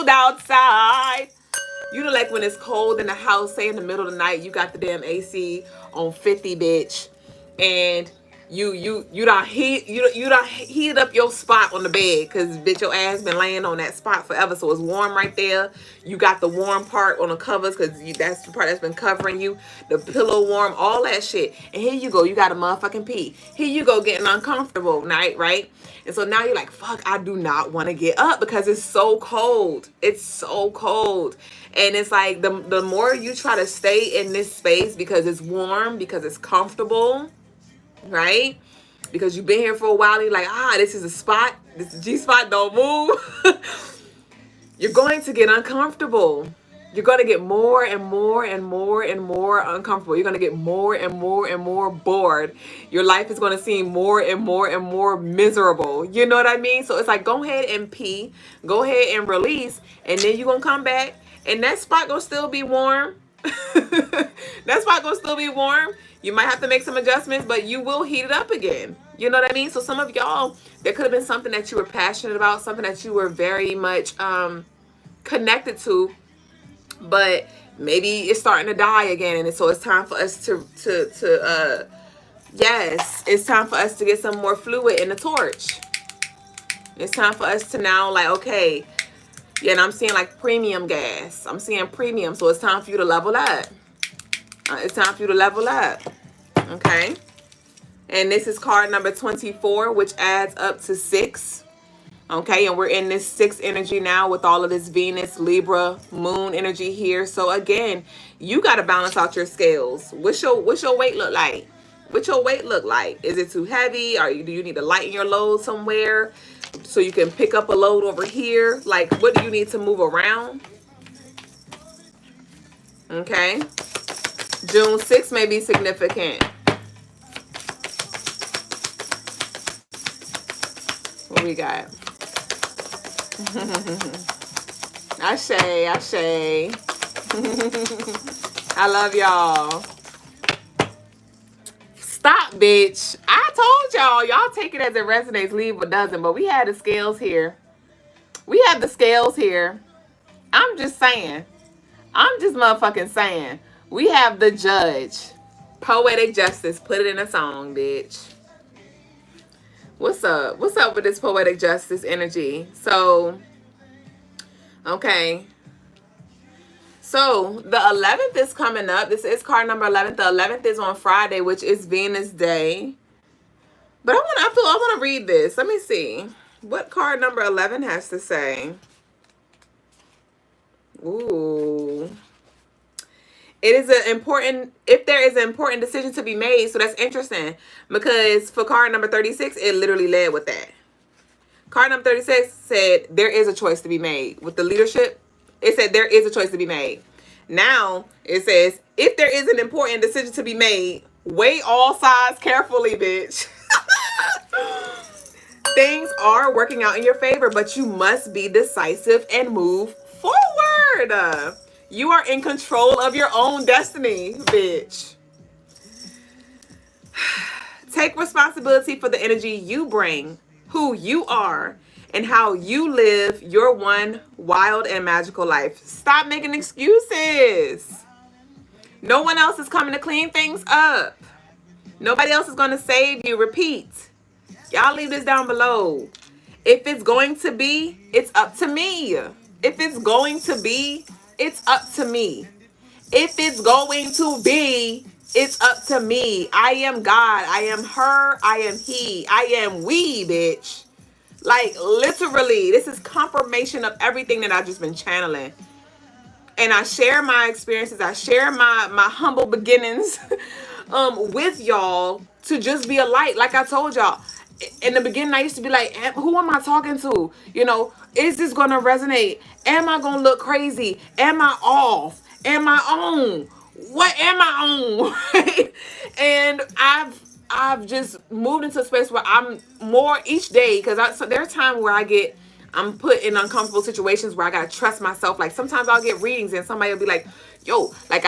outside. You know, like when it's cold in the house, say in the middle of the night, you got the damn AC on 50, bitch, and You done heated up your spot on the bed because bitch your ass been laying on that spot forever, so it's warm right there. You got the warm part on the covers because that's the part that's been covering you, the pillow warm, all that shit. And here you go, you got a motherfucking pee. Here you go getting uncomfortable, right? And so now you're like, fuck, I do not want to get up because it's so cold. It's so cold. And it's like the more you try to stay in this space because it's warm, because it's comfortable, right? Because you've been here for a while, you're like, this is a spot, this G spot, don't move. You're going to get uncomfortable. You're going to get more and more and more and more uncomfortable. You're going to get more and more and more bored. Your life is going to seem more and more and more miserable. You know what I mean? So it's like, go ahead and pee, go ahead and release, and then you're going to come back and that spot going to still be warm. That spot going to still be warm. You might have to make some adjustments, but you will heat it up again. You know what I mean? So some of y'all, there could have been something that you were passionate about, something that you were very much connected to, but maybe it's starting to die again. And so it's time for us it's time for us to get some more fluid in the torch. It's time for us to now, like, okay, yeah, and I'm seeing like premium gas. I'm seeing premium. So it's time for you to level up. It's time for you to level up. Okay. And this is card number 24, which adds up to 6. Okay. And we're in this 6 energy now with all of this Venus, Libra, Moon energy here. So again, you got to balance out your scales. What's your weight look like? What's your weight look like? Is it too heavy? Do you need to lighten your load somewhere so you can pick up a load over here? Like, what do you need to move around? Okay. June 6th may be significant. What we got? Ashe. I love y'all. Stop, bitch. I told y'all take it as it resonates, leave what doesn't. But we had the scales here. I'm just saying. I'm just motherfucking saying. We have the judge. Poetic justice. Put it in a song, bitch. What's up? What's up with this poetic justice energy? So, okay. So, the 11th is coming up. This is card number 11. The 11th is on Friday, which is Venus Day. But I want to read this. Let me see what card number 11 has to say. Ooh. It is if there is an important decision to be made. So that's interesting because for card number 36, it literally led with that. Card number 36 said there is a choice to be made. With the leadership, it said there is a choice to be made. Now it says if there is an important decision to be made, weigh all sides carefully, bitch. Things are working out in your favor, but you must be decisive and move forward. You are in control of your own destiny, bitch. Take responsibility for the energy you bring, who you are, and how you live your one wild and magical life. Stop making excuses. No one else is coming to clean things up. Nobody else is going to save you. Repeat. Y'all leave this down below. If it's going to be, it's up to me. If it's going to be, it's up to me. If it's going to be, it's up to me. I am God. I am her. I am he. I am we, bitch. Like, literally, this is confirmation of everything that I've just been channeling. And I share my experiences. I share my humble beginnings with y'all to just be a light. Like I told y'all, in the beginning, I used to be like, who am I talking to? You know, is this going to resonate? Am I going to look crazy? Am I off? Am I on? What am I on? And I've just moved into a space where I'm more each day, because there are times where I'm put in uncomfortable situations where I got to trust myself. Like sometimes I'll get readings and somebody will be like, yo, like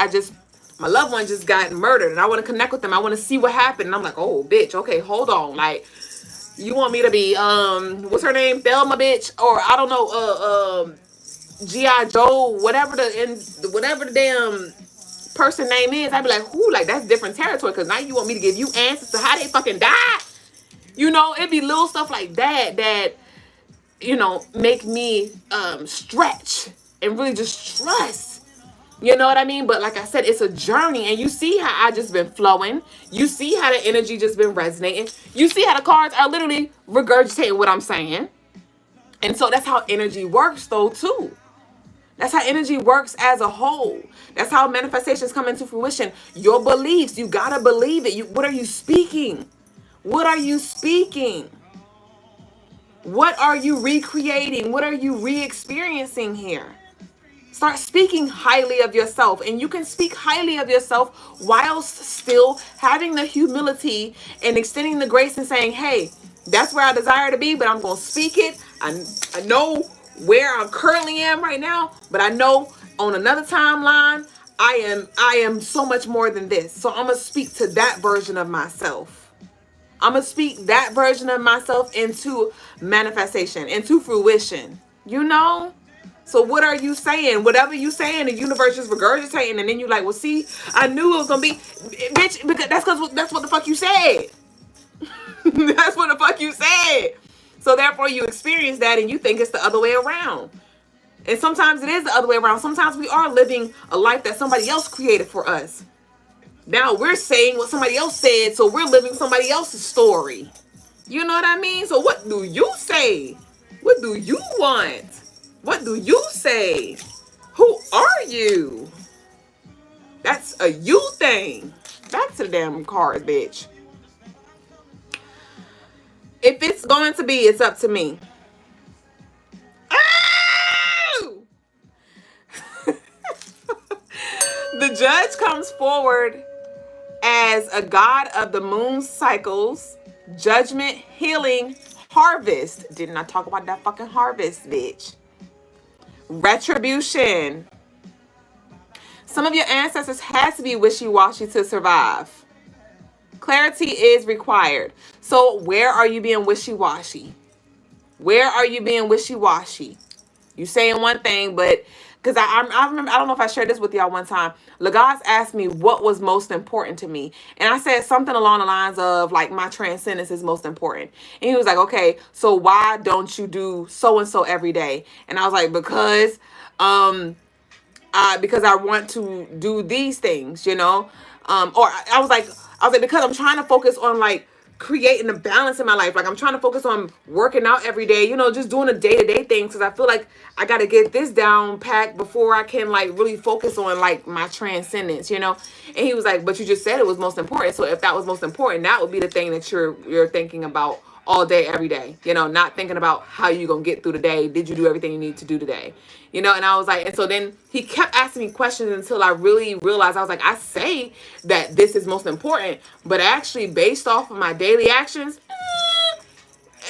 my loved one just got murdered and I want to connect with them. I want to see what happened. And I'm like, oh, bitch, okay, hold on. Like, you want me to be, what's her name? Thelma, bitch? Or I don't know, G.I. Joe, whatever the damn person name is, I'd be like, whoo, like that's different territory, because now you want me to give you answers to how they fucking died. You know, it'd be little stuff like that, you know, make me stretch and really just trust. You know what I mean? But like I said, it's a journey, and you see how I just been flowing. You see how the energy just been resonating. You see how the cards are literally regurgitating what I'm saying. And so that's how energy works though too. That's how energy works as a whole. That's how manifestations come into fruition. Your beliefs, you gotta believe it. What are you speaking? What are you speaking? What are you recreating? What are you re-experiencing here? Start speaking highly of yourself. And you can speak highly of yourself whilst still having the humility and extending the grace and saying, hey, that's where I desire to be, but I'm going to speak it. I know where I currently am right now, but I know on another timeline, I am so much more than this. So I'm going to speak to that version of myself. I'm going to speak that version of myself into manifestation, into fruition, you know? So what are you saying? Whatever you saying, the universe is regurgitating, and then you like, well, see, I knew it was gonna be, bitch, because that's what the fuck you said. That's what the fuck you said. So therefore, you experience that, and you think it's the other way around. And sometimes it is the other way around. Sometimes we are living a life that somebody else created for us. Now we're saying what somebody else said, so we're living somebody else's story. You know what I mean? So what do you say? What do you want? What do you say? Who are you? That's a you thing. Back to the damn cards, bitch. If it's going to be, it's up to me. Oh! The judge comes forward as a god of the moon cycles, judgment, healing, harvest. Didn't I talk about that fucking harvest, bitch? Retribution. Some of your ancestors had to be wishy-washy to survive. Clarity is required. So where are you being wishy-washy? Where are you being wishy-washy? You saying one thing, but because I remember, I don't know if I shared this with y'all one time. Logas asked me what was most important to me. And I said something along the lines of like my transcendence is most important. And he was like, okay, so why don't you do so-and-so every day? And I was like, because I want to do these things, you know? Or I was like, because I'm trying to focus on like creating a balance in my life. Like I'm trying to focus on working out every day, you know, just doing the day-to-day things, because I feel like I got to get this down packed before I can like really focus on like my transcendence, you know? And he was like, but you just said it was most important. So if that was most important, that would be the thing that you're thinking about all day, every day, you know, not thinking about how you going to get through the day. Did you do everything you need to do today? You know, and I was like, and so then he kept asking me questions until I really realized, I was like, I say that this is most important, but actually based off of my daily actions,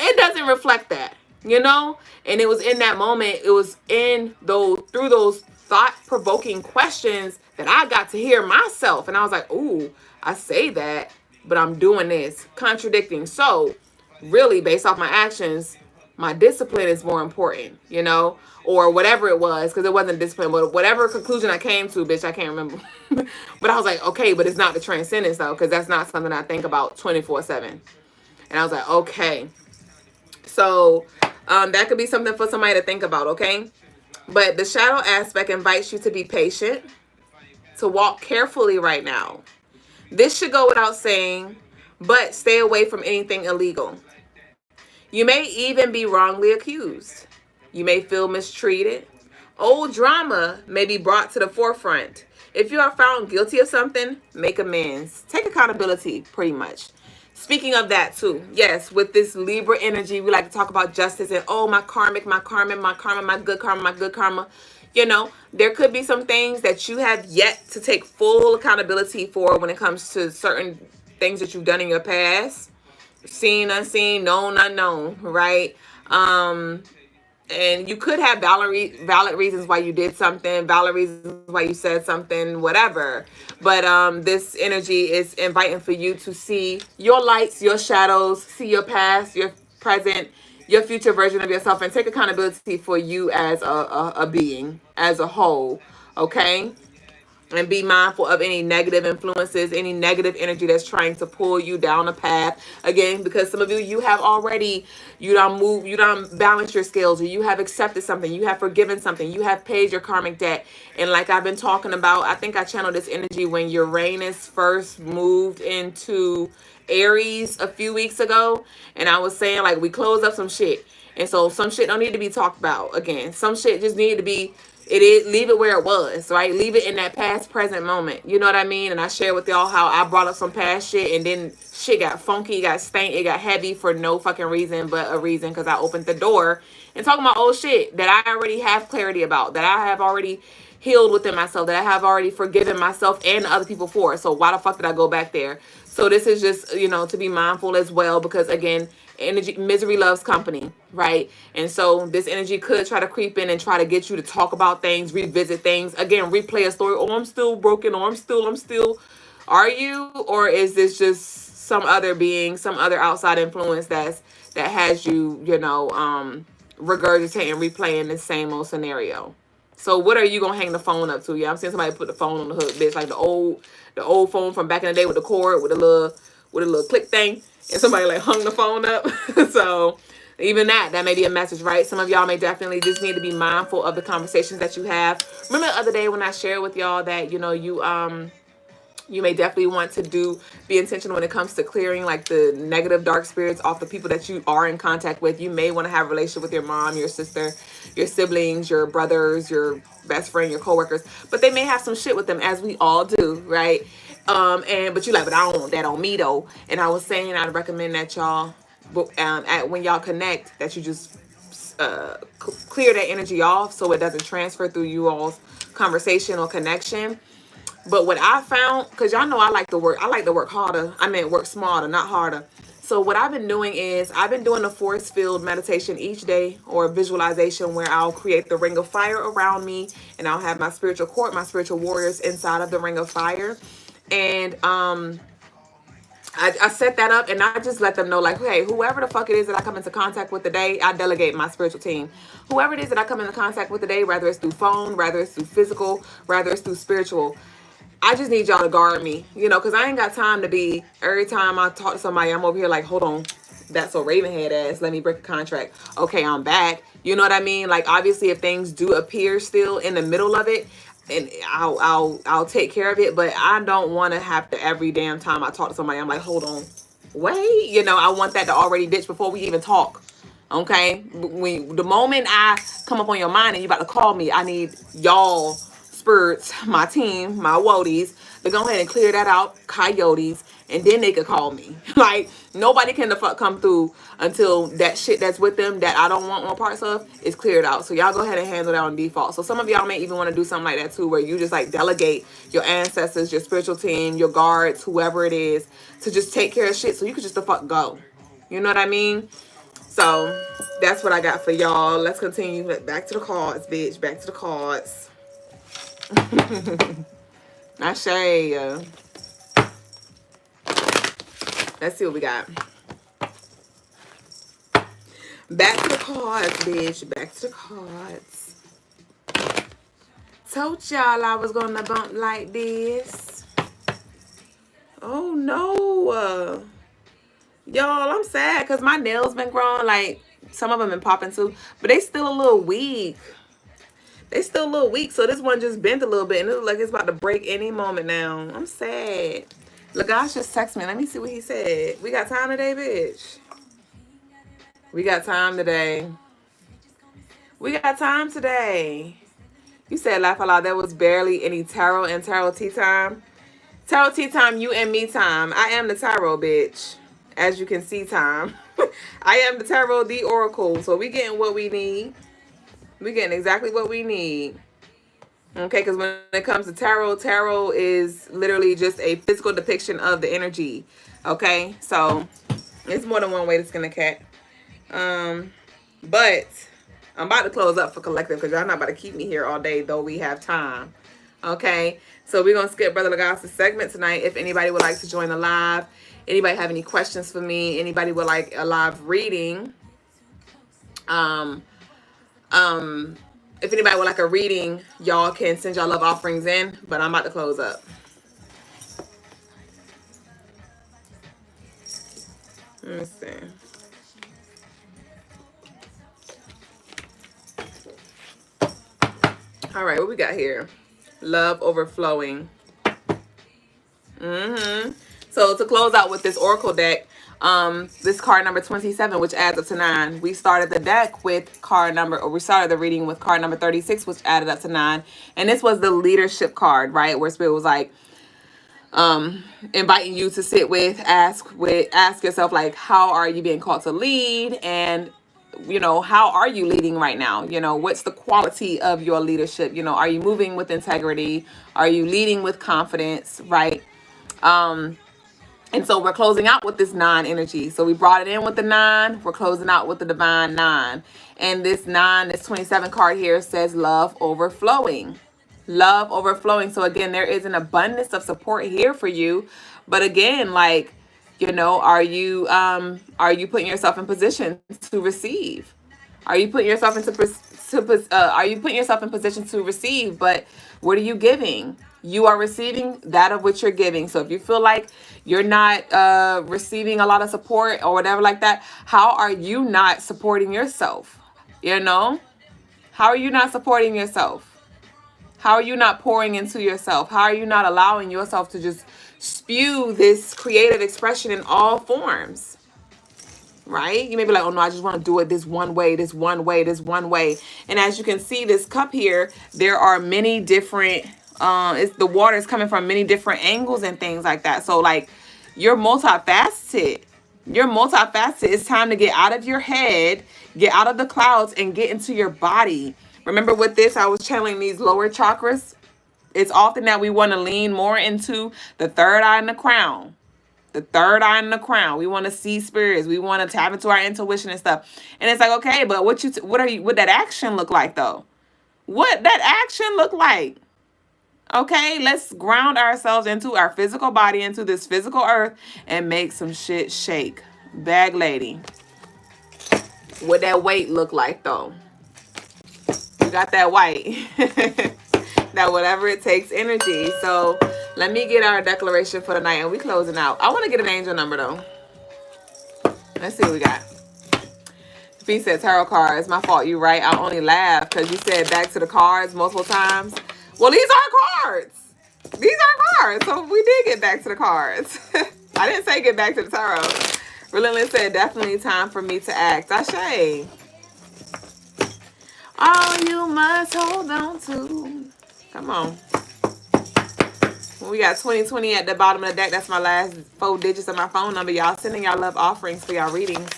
it doesn't reflect that, you know? And it was in that moment, it was through those thought-provoking questions that I got to hear myself. And I was like, ooh, I say that, but I'm doing this, contradicting. So really based off my actions, my discipline is more important, you know, or whatever it was, because it wasn't discipline, but whatever conclusion I came to, bitch, I can't remember. But I was like, okay, but it's not the transcendence though, because that's not something I think about 24/7. And I was like, okay. So that could be something for somebody to think about, okay? But the shadow aspect invites you to be patient, to walk carefully right now. This should go without saying, but stay away from anything illegal. You may even be wrongly accused. You may feel mistreated. Old drama may be brought to the forefront. If you are found guilty of something, make amends. Take accountability, pretty much. Speaking of that too, yes, with this Libra energy, we like to talk about justice and, oh, my karmic, my karma, my karma, my good karma, my good karma. You know, there could be some things that you have yet to take full accountability for when it comes to certain things that you've done in your past. Seen, unseen, known, unknown, right? And you could have valid reasons why you did something, valid reasons why you said something, whatever. But this energy is inviting for you to see your lights, your shadows, see your past, your present, your future version of yourself, and take accountability for you as a being, as a whole, okay? And be mindful of any negative influences, any negative energy that's trying to pull you down a path. Again, because some of you have already, you don't balance your scales, or you have accepted something, you have forgiven something, you have paid your karmic debt. And like I've been talking about, I think I channeled this energy when Uranus first moved into Aries a few weeks ago. And I was saying, like, we closed up some shit. And so some shit don't need to be talked about again. Some shit just need to be, it is, leave it where it was, right? Leave it in that past present moment. You know what I mean? And I shared with y'all how I brought up some past shit, and then shit got funky, got stank, it got heavy for no fucking reason but a reason, because I opened the door and talking about old shit that I already have clarity about, that I have already healed within myself, that I have already forgiven myself and other people for. So why the fuck did I go back there? So this is just, to be mindful as well, because again, energy, misery loves company, right? And so this energy could try to creep in and try to get you to talk about things, revisit things, again, replay a story. Oh, I'm still broken, or I'm still. Are you? Or is this just some other being, some other outside influence that has you, regurgitating, replaying the same old scenario? So what are you gonna hang the phone up to? Yeah, I'm seeing somebody put the phone on the hook, bitch, like the old phone from back in the day with the cord with a little click thing, and somebody like hung the phone up. So even that may be a message, right? Some of y'all may definitely just need to be mindful of the conversations that you have. Remember the other day when I shared with y'all that you may definitely want to be intentional when it comes to clearing like the negative dark spirits off the people that you are in contact with. You may want to have a relationship with your mom, your sister, your siblings, your brothers, your best friend, your coworkers, but they may have some shit with them, as we all do, right? But you like, but I don't want that on me though. And I was saying I'd recommend that y'all, when y'all connect, that you just clear that energy off so it doesn't transfer through you all's conversation or connection. But what I found, because y'all know I like to work harder. I meant work smarter, not harder. So what I've been doing is I've been doing a force field meditation each day, or visualization, where I'll create the ring of fire around me, and I'll have my spiritual court, my spiritual warriors inside of the ring of fire. And I set that up, and I just let them know, like, hey, whoever the fuck it is that I come into contact with today, I delegate my spiritual team. Whoever it is that I come into contact with today, whether it's through phone, whether it's through physical, whether it's through spiritual, I just need y'all to guard me, because I ain't got time to be, every time I talk to somebody, I'm over here like, hold on, that's so Ravenhead ass, let me break a contract. Okay, I'm back. You know what I mean? Like, obviously, if things do appear still in the middle of it, and I'll take care of it, but I don't want to have to, every damn time I talk to somebody, I'm like, hold on, wait, I want that to already ditch before we even talk. Okay, the moment I come up on your mind and you about to call me, I need y'all spirits, my team, my woadies, to go ahead and clear that out, coyotes, and then they could call me. Like, nobody can the fuck come through until that shit that's with them that I don't want more parts of is cleared out. So y'all go ahead and handle that on default. So some of y'all may even want to do something like that too, where you just like delegate your ancestors, your spiritual team, your guards, whoever it is, to just take care of shit so you could just the fuck go. You know what I mean? So that's what I got for y'all. Let's continue. Back to the cards, bitch. Back to the cards. Not shade. Let's see what we got. Back to the cards, bitch. Back to the cards. Told y'all I was gonna bump like this. Oh no. Y'all, I'm sad because my nails been growing. Like, some of them been popping too, but they still a little weak. So this one just bent a little bit, and it looks like it's about to break any moment now. I'm sad. Logas just texted me. Let me see what he said. We got time today, bitch. We got time today. You said, laugh out loud, there was barely any tarot and tarot tea time. Tarot tea time, you and me time. I am the tarot, bitch. As you can see, time. I am the tarot, the oracle. So we getting what we need. We getting exactly what we need. Okay, because when it comes to tarot is literally just a physical depiction of the energy. Okay, so it's more than one way to skin a cat. But I'm about to close up for collective because y'all not about to keep me here all day, though we have time. Okay, so we're going to skip Brother Logas' segment tonight. If anybody would like to join the live, anybody have any questions for me, anybody would like a live reading, If anybody would like a reading, y'all can send y'all love offerings in, but I'm about to close up. Let me see. All right, what we got here? Love overflowing. So to close out with this Oracle deck, this card number 27, which adds up to 9. We started the deck with we started the reading with card number 36, which added up to 9. And this was the leadership card, right? Where Spirit was like, inviting you to sit with, ask yourself, like, how are you being called to lead? And, you know, how are you leading right now? You know, what's the quality of your leadership? You know, are you moving with integrity? Are you leading with confidence? Right. And so we're closing out with this 9 energy. So we brought it in with the 9. We're closing out with the divine 9. And this 27 card here says love overflowing. Love overflowing. So again, there is an abundance of support here for you. But again, like, you know, are you putting yourself in position to receive? Are you putting yourself into position to receive? But what are you giving? You are receiving that of which you're giving. So if you feel like you're not receiving a lot of support or whatever like that, how are you not supporting yourself? You know, how are you not supporting yourself? How are you not pouring into yourself? How are you not allowing yourself to just spew this creative expression in all forms? Right? You may be like, oh no, I just want to do it this one way, this one way, this one way. And as you can see, this cup here, there are many different, the water is coming from many different angles and things like that. So like, you're multifaceted. You're multifaceted. It's time to get out of your head, get out of the clouds, and get into your body. Remember with this, I was channeling these lower chakras. It's often that we want to lean more into the third eye and the crown. The third eye and the crown. We want to see spirits. We want to tap into our intuition and stuff. And it's like, okay, but what that action look like though? What that action look like? Okay, let's ground ourselves into our physical body, into this physical earth, and make some shit shake. Bag lady. What that weight look like though? You got that white. That whatever it takes energy. So let me get our declaration for the night and we closing out. I want to get an angel number though. Let's see what we got. Fee said tarot cards. My fault. You right. I only laughed because you said back to the cards multiple times. Well, these are cards. These are cards. So we did get back to the cards. I didn't say get back to the tarot. Relentless said definitely time for me to act. Ashe. All you must hold on to. Come on. Well, we got 2020 at the bottom of the deck. That's my last 4 digits of my phone number. Y'all sending y'all love offerings for y'all readings.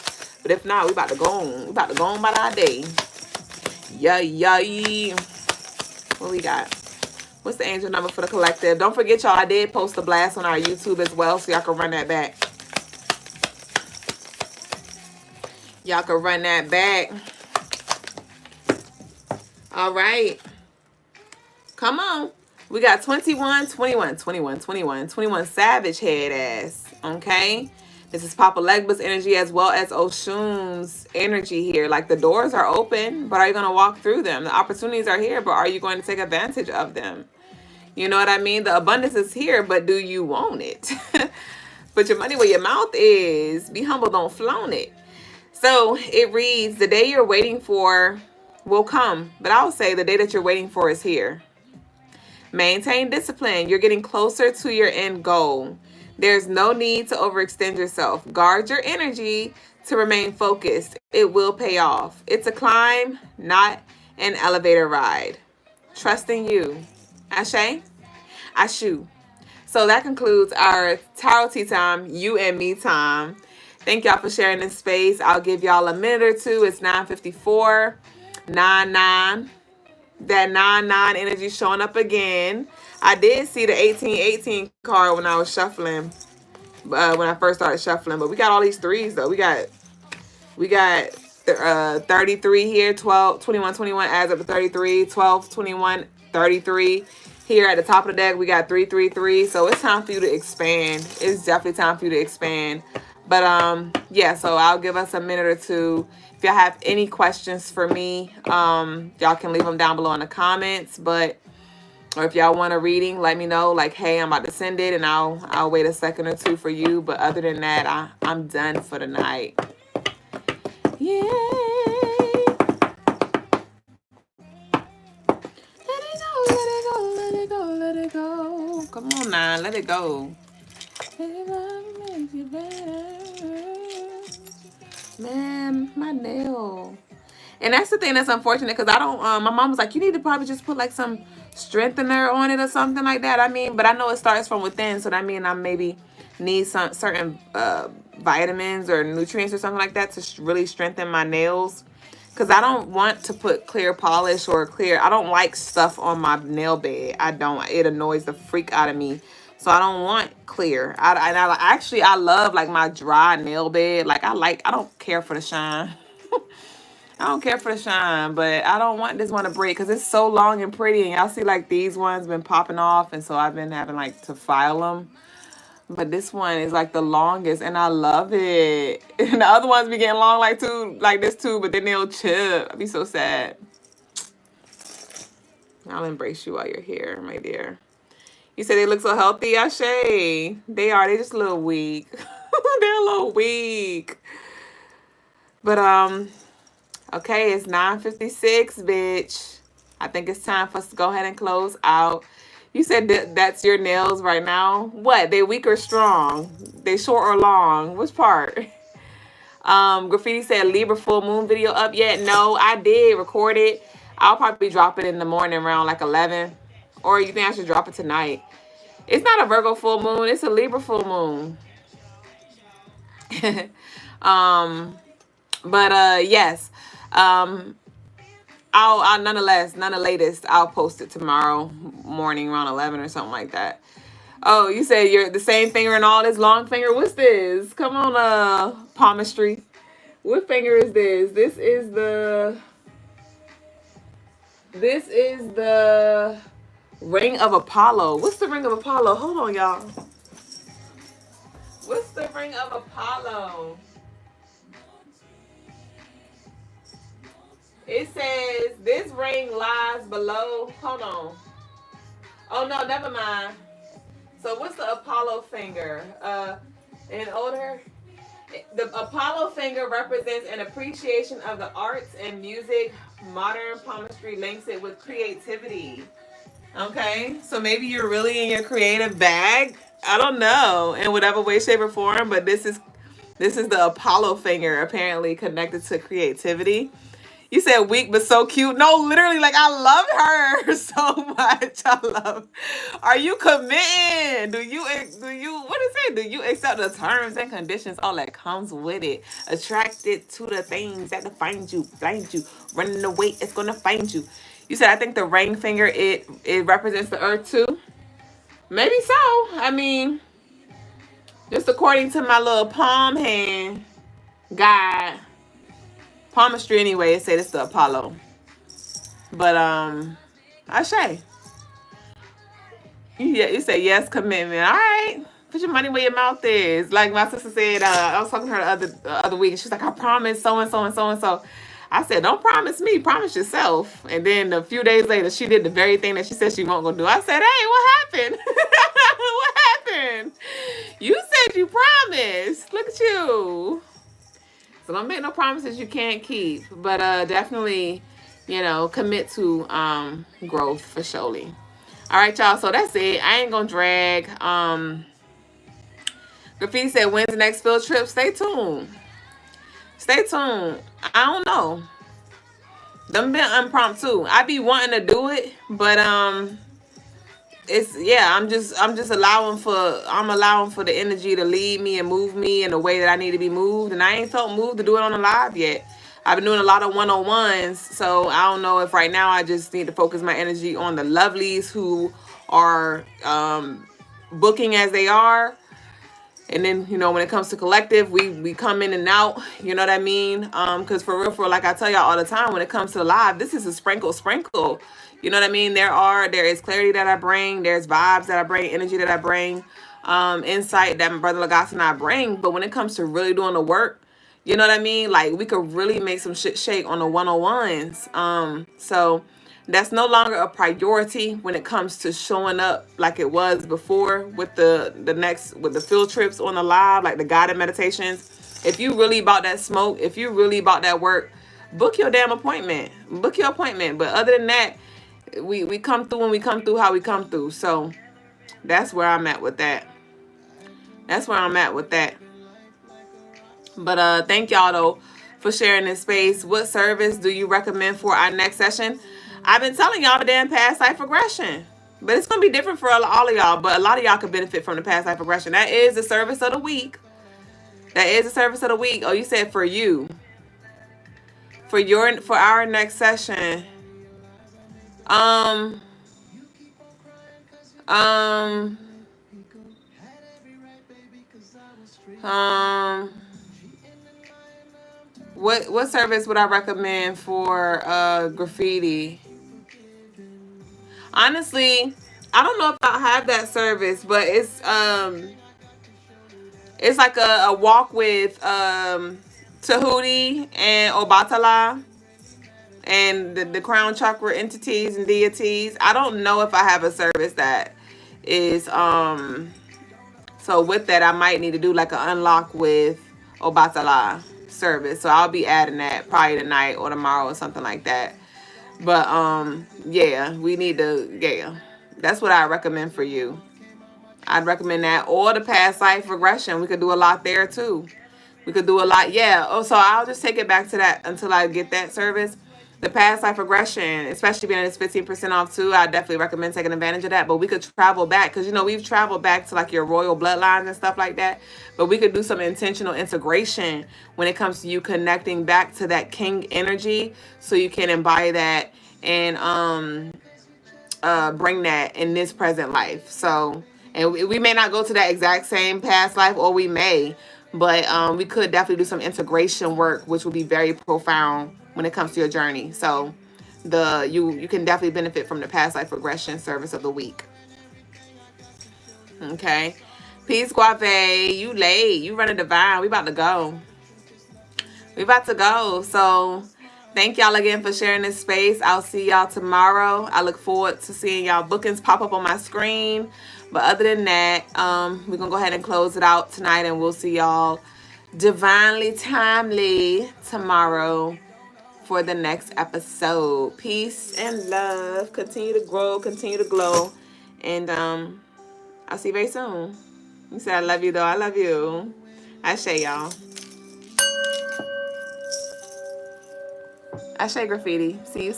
But if not, we about to go on. We about to go on by our day. Yay. What we got? What's the angel number for the collective? Don't forget, y'all, I did post a blast on our YouTube as well, so y'all can run that back. Y'all can run that back. All right. Come on. We got 21 savage head ass. Okay. This is Papa Legba's energy as well as Oshun's energy here. Like the doors are open, but are you going to walk through them? The opportunities are here, but are you going to take advantage of them? You know what I mean? The abundance is here, but do you want it? Put your money where your mouth is. Be humble, don't flaunt it. So it reads, the day you're waiting for will come, but I'll say the day that you're waiting for is here. Maintain discipline. You're getting closer to your end goal. There's no need to overextend yourself. Guard your energy to remain focused. It will pay off. It's a climb, not an elevator ride. Trust in you. Ashe? Ashu. So that concludes our tarot tea time, you and me time. Thank y'all for sharing this space. I'll give y'all a minute or two. It's 9:54, 9/9. That 9/9 energy showing up again. I did see the 18/18 card when I was shuffling, when I first started shuffling. But we got all these threes though. We got 33 here. 12, 21, 21 adds up to 33. 12, 21, 33. Here at the top of the deck, we got 3, 3, 3. So it's time for you to expand. It's definitely time for you to expand. But yeah, so I'll give us a minute or two. If y'all have any questions for me, y'all can leave them down below in the comments. Or if y'all want a reading, let me know. Like, hey, I'm about to send it, and I'll wait a second or two for you. But other than that, I'm done for the night. Yay! Let it go, let it go, let it go, let it go. Come on now, let it go. Man, my nail. And that's the thing that's unfortunate, because I don't, my mom was like, you need to probably just put like some strengthener on it or something like that. I mean, but I know it starts from within, so that means I maybe need some certain vitamins or nutrients or something like that to really strengthen my nails. Because I don't want to put clear polish or clear, I don't like stuff on my nail bed. I don't, it annoys the freak out of me. So I don't want clear. I love like my dry nail bed. Like I don't care for the shine. I don't care for the shine, but I don't want this one to break because it's so long and pretty. And y'all see like these ones been popping off. And so I've been having like to file them. But this one is like the longest and I love it. And the other ones be getting long like this too, but then they'll chip. I'd be so sad. I'll embrace you while you're here, my dear. You said they look so healthy, Ashe. They are. They're just a little weak. They're a little weak. But okay, it's 9:56, bitch. I think it's time for us to go ahead and close out. You said that's your nails right now. What? They weak or strong? They short or long? Which part? Graffiti said Libra full moon video up yet? No, I did record it. I'll probably drop it in the morning around like 11. Or you think I should drop it tonight? It's not a Virgo full moon. It's a Libra full moon. Yes. I'll nonetheless, I'll post it tomorrow morning around 11 or something like that. Oh, you said you're the same finger and all this long finger. What's this? Come on, palmistry. What finger is this? This is the ring of Apollo. What's the ring of Apollo? Hold on, y'all. What's the ring of Apollo? It says this ring lies below. Hold on. Oh no, never mind. So what's the Apollo finger? In order, the Apollo finger represents an appreciation of the arts and music. Modern palmistry links it with creativity. Okay, so maybe you're really in your creative bag. I don't know, in whatever way, shape, or form. But this is the Apollo finger, apparently connected to creativity. You said weak but so cute. No, literally, like I love her so much. I love. Are you committing? Do you what is it? Do you accept the terms and conditions, all that comes with it? Attracted to the things that define you, blind you, running away, it's gonna find you. You said I think the ring finger, it represents the earth too. Maybe so. I mean, just according to my little palm hand guide. Palmistry anyway, it said it's the Apollo. But Ashe. You say yes, commitment. All right. Put your money where your mouth is. Like my sister said, I was talking to her the other week, and she's like, I promise so and so and so and so. I said, don't promise me, promise yourself. And then a few days later, she did the very thing that she said she won't go do. I said, hey, what happened? What happened? You said you promised. Look at you. So don't make no promises you can't keep. But definitely, commit to growth for surely. All right, y'all. So that's it. I ain't gonna drag. Graffiti said, when's the next field trip? Stay tuned. Stay tuned. I don't know. Them been impromptu. I be wanting to do it, but I'm just allowing for the energy to lead me and move me in the way that I need to be moved, and I ain't felt moved to do it on the live yet. I've been doing a lot of one-on-ones, so I don't know if right now I just need to focus my energy on the lovelies who are booking as they are. And then, when it comes to collective, we come in and out, you know what I mean? Because for real, like I tell y'all all the time, when it comes to live, this is a sprinkle. You know what I mean? There is clarity that I bring. There's vibes that I bring, energy that I bring, insight that my brother Logas and I bring. But when it comes to really doing the work, You know what I mean? Like, we could really make some shit shake on the 101s. So that's no longer a priority when it comes to showing up like it was before with with the field trips on the live, like the guided meditations. If you really about that smoke, if you really about that work, book your damn appointment. Book your appointment. But other than that, we come through when we come through how we come through. So that's where I'm at with that. That's where I'm at with that. But thank y'all though for sharing this space. What service do you recommend for our next session? I've been telling y'all the damn past life regression. But it's going to be different for all of y'all. But a lot of y'all could benefit from the past life regression. That is the service of the week. That is the service of the week. Oh, you said for you. For our next session. What service would I recommend for graffiti? Honestly, I don't know if I have that service, but it's like a walk with Tahuti and Obatala and the crown chakra entities and deities. I don't know if I have a service that is so with that I might need to do like an unlock with Obatala service. So I'll be adding that probably tonight or tomorrow or something like that. But yeah, we need to, yeah. That's what I recommend for you. I'd recommend that, or the past life regression. We could do a lot there too. We could do a lot, yeah. Oh, so I'll just take it back to that until I get that service. The past life regression, especially being it's 15% off too, I definitely recommend taking advantage of that. But we could travel back because, you know, we've traveled back to like your royal bloodlines and stuff like that. But we could do some intentional integration when it comes to you connecting back to that king energy so you can embody that and bring that in this present life. So, and we may not go to that exact same past life, or we may, but we could definitely do some integration work, which will be very profound when it comes to your journey. So you can definitely benefit from the past life regression service of the week. Okay. Peace, Guave. You late. You running divine. We about to go. So thank y'all again for sharing this space. I'll see y'all tomorrow. I look forward to seeing y'all bookings pop up on my screen. But other than that, we're going to go ahead and close it out tonight, and we'll see y'all divinely timely tomorrow for the next episode. Peace and love. Continue to grow, continue to glow. And I'll see you very soon. You said I love you, though. I love you. Ashe, y'all. Ashe, graffiti. See you soon.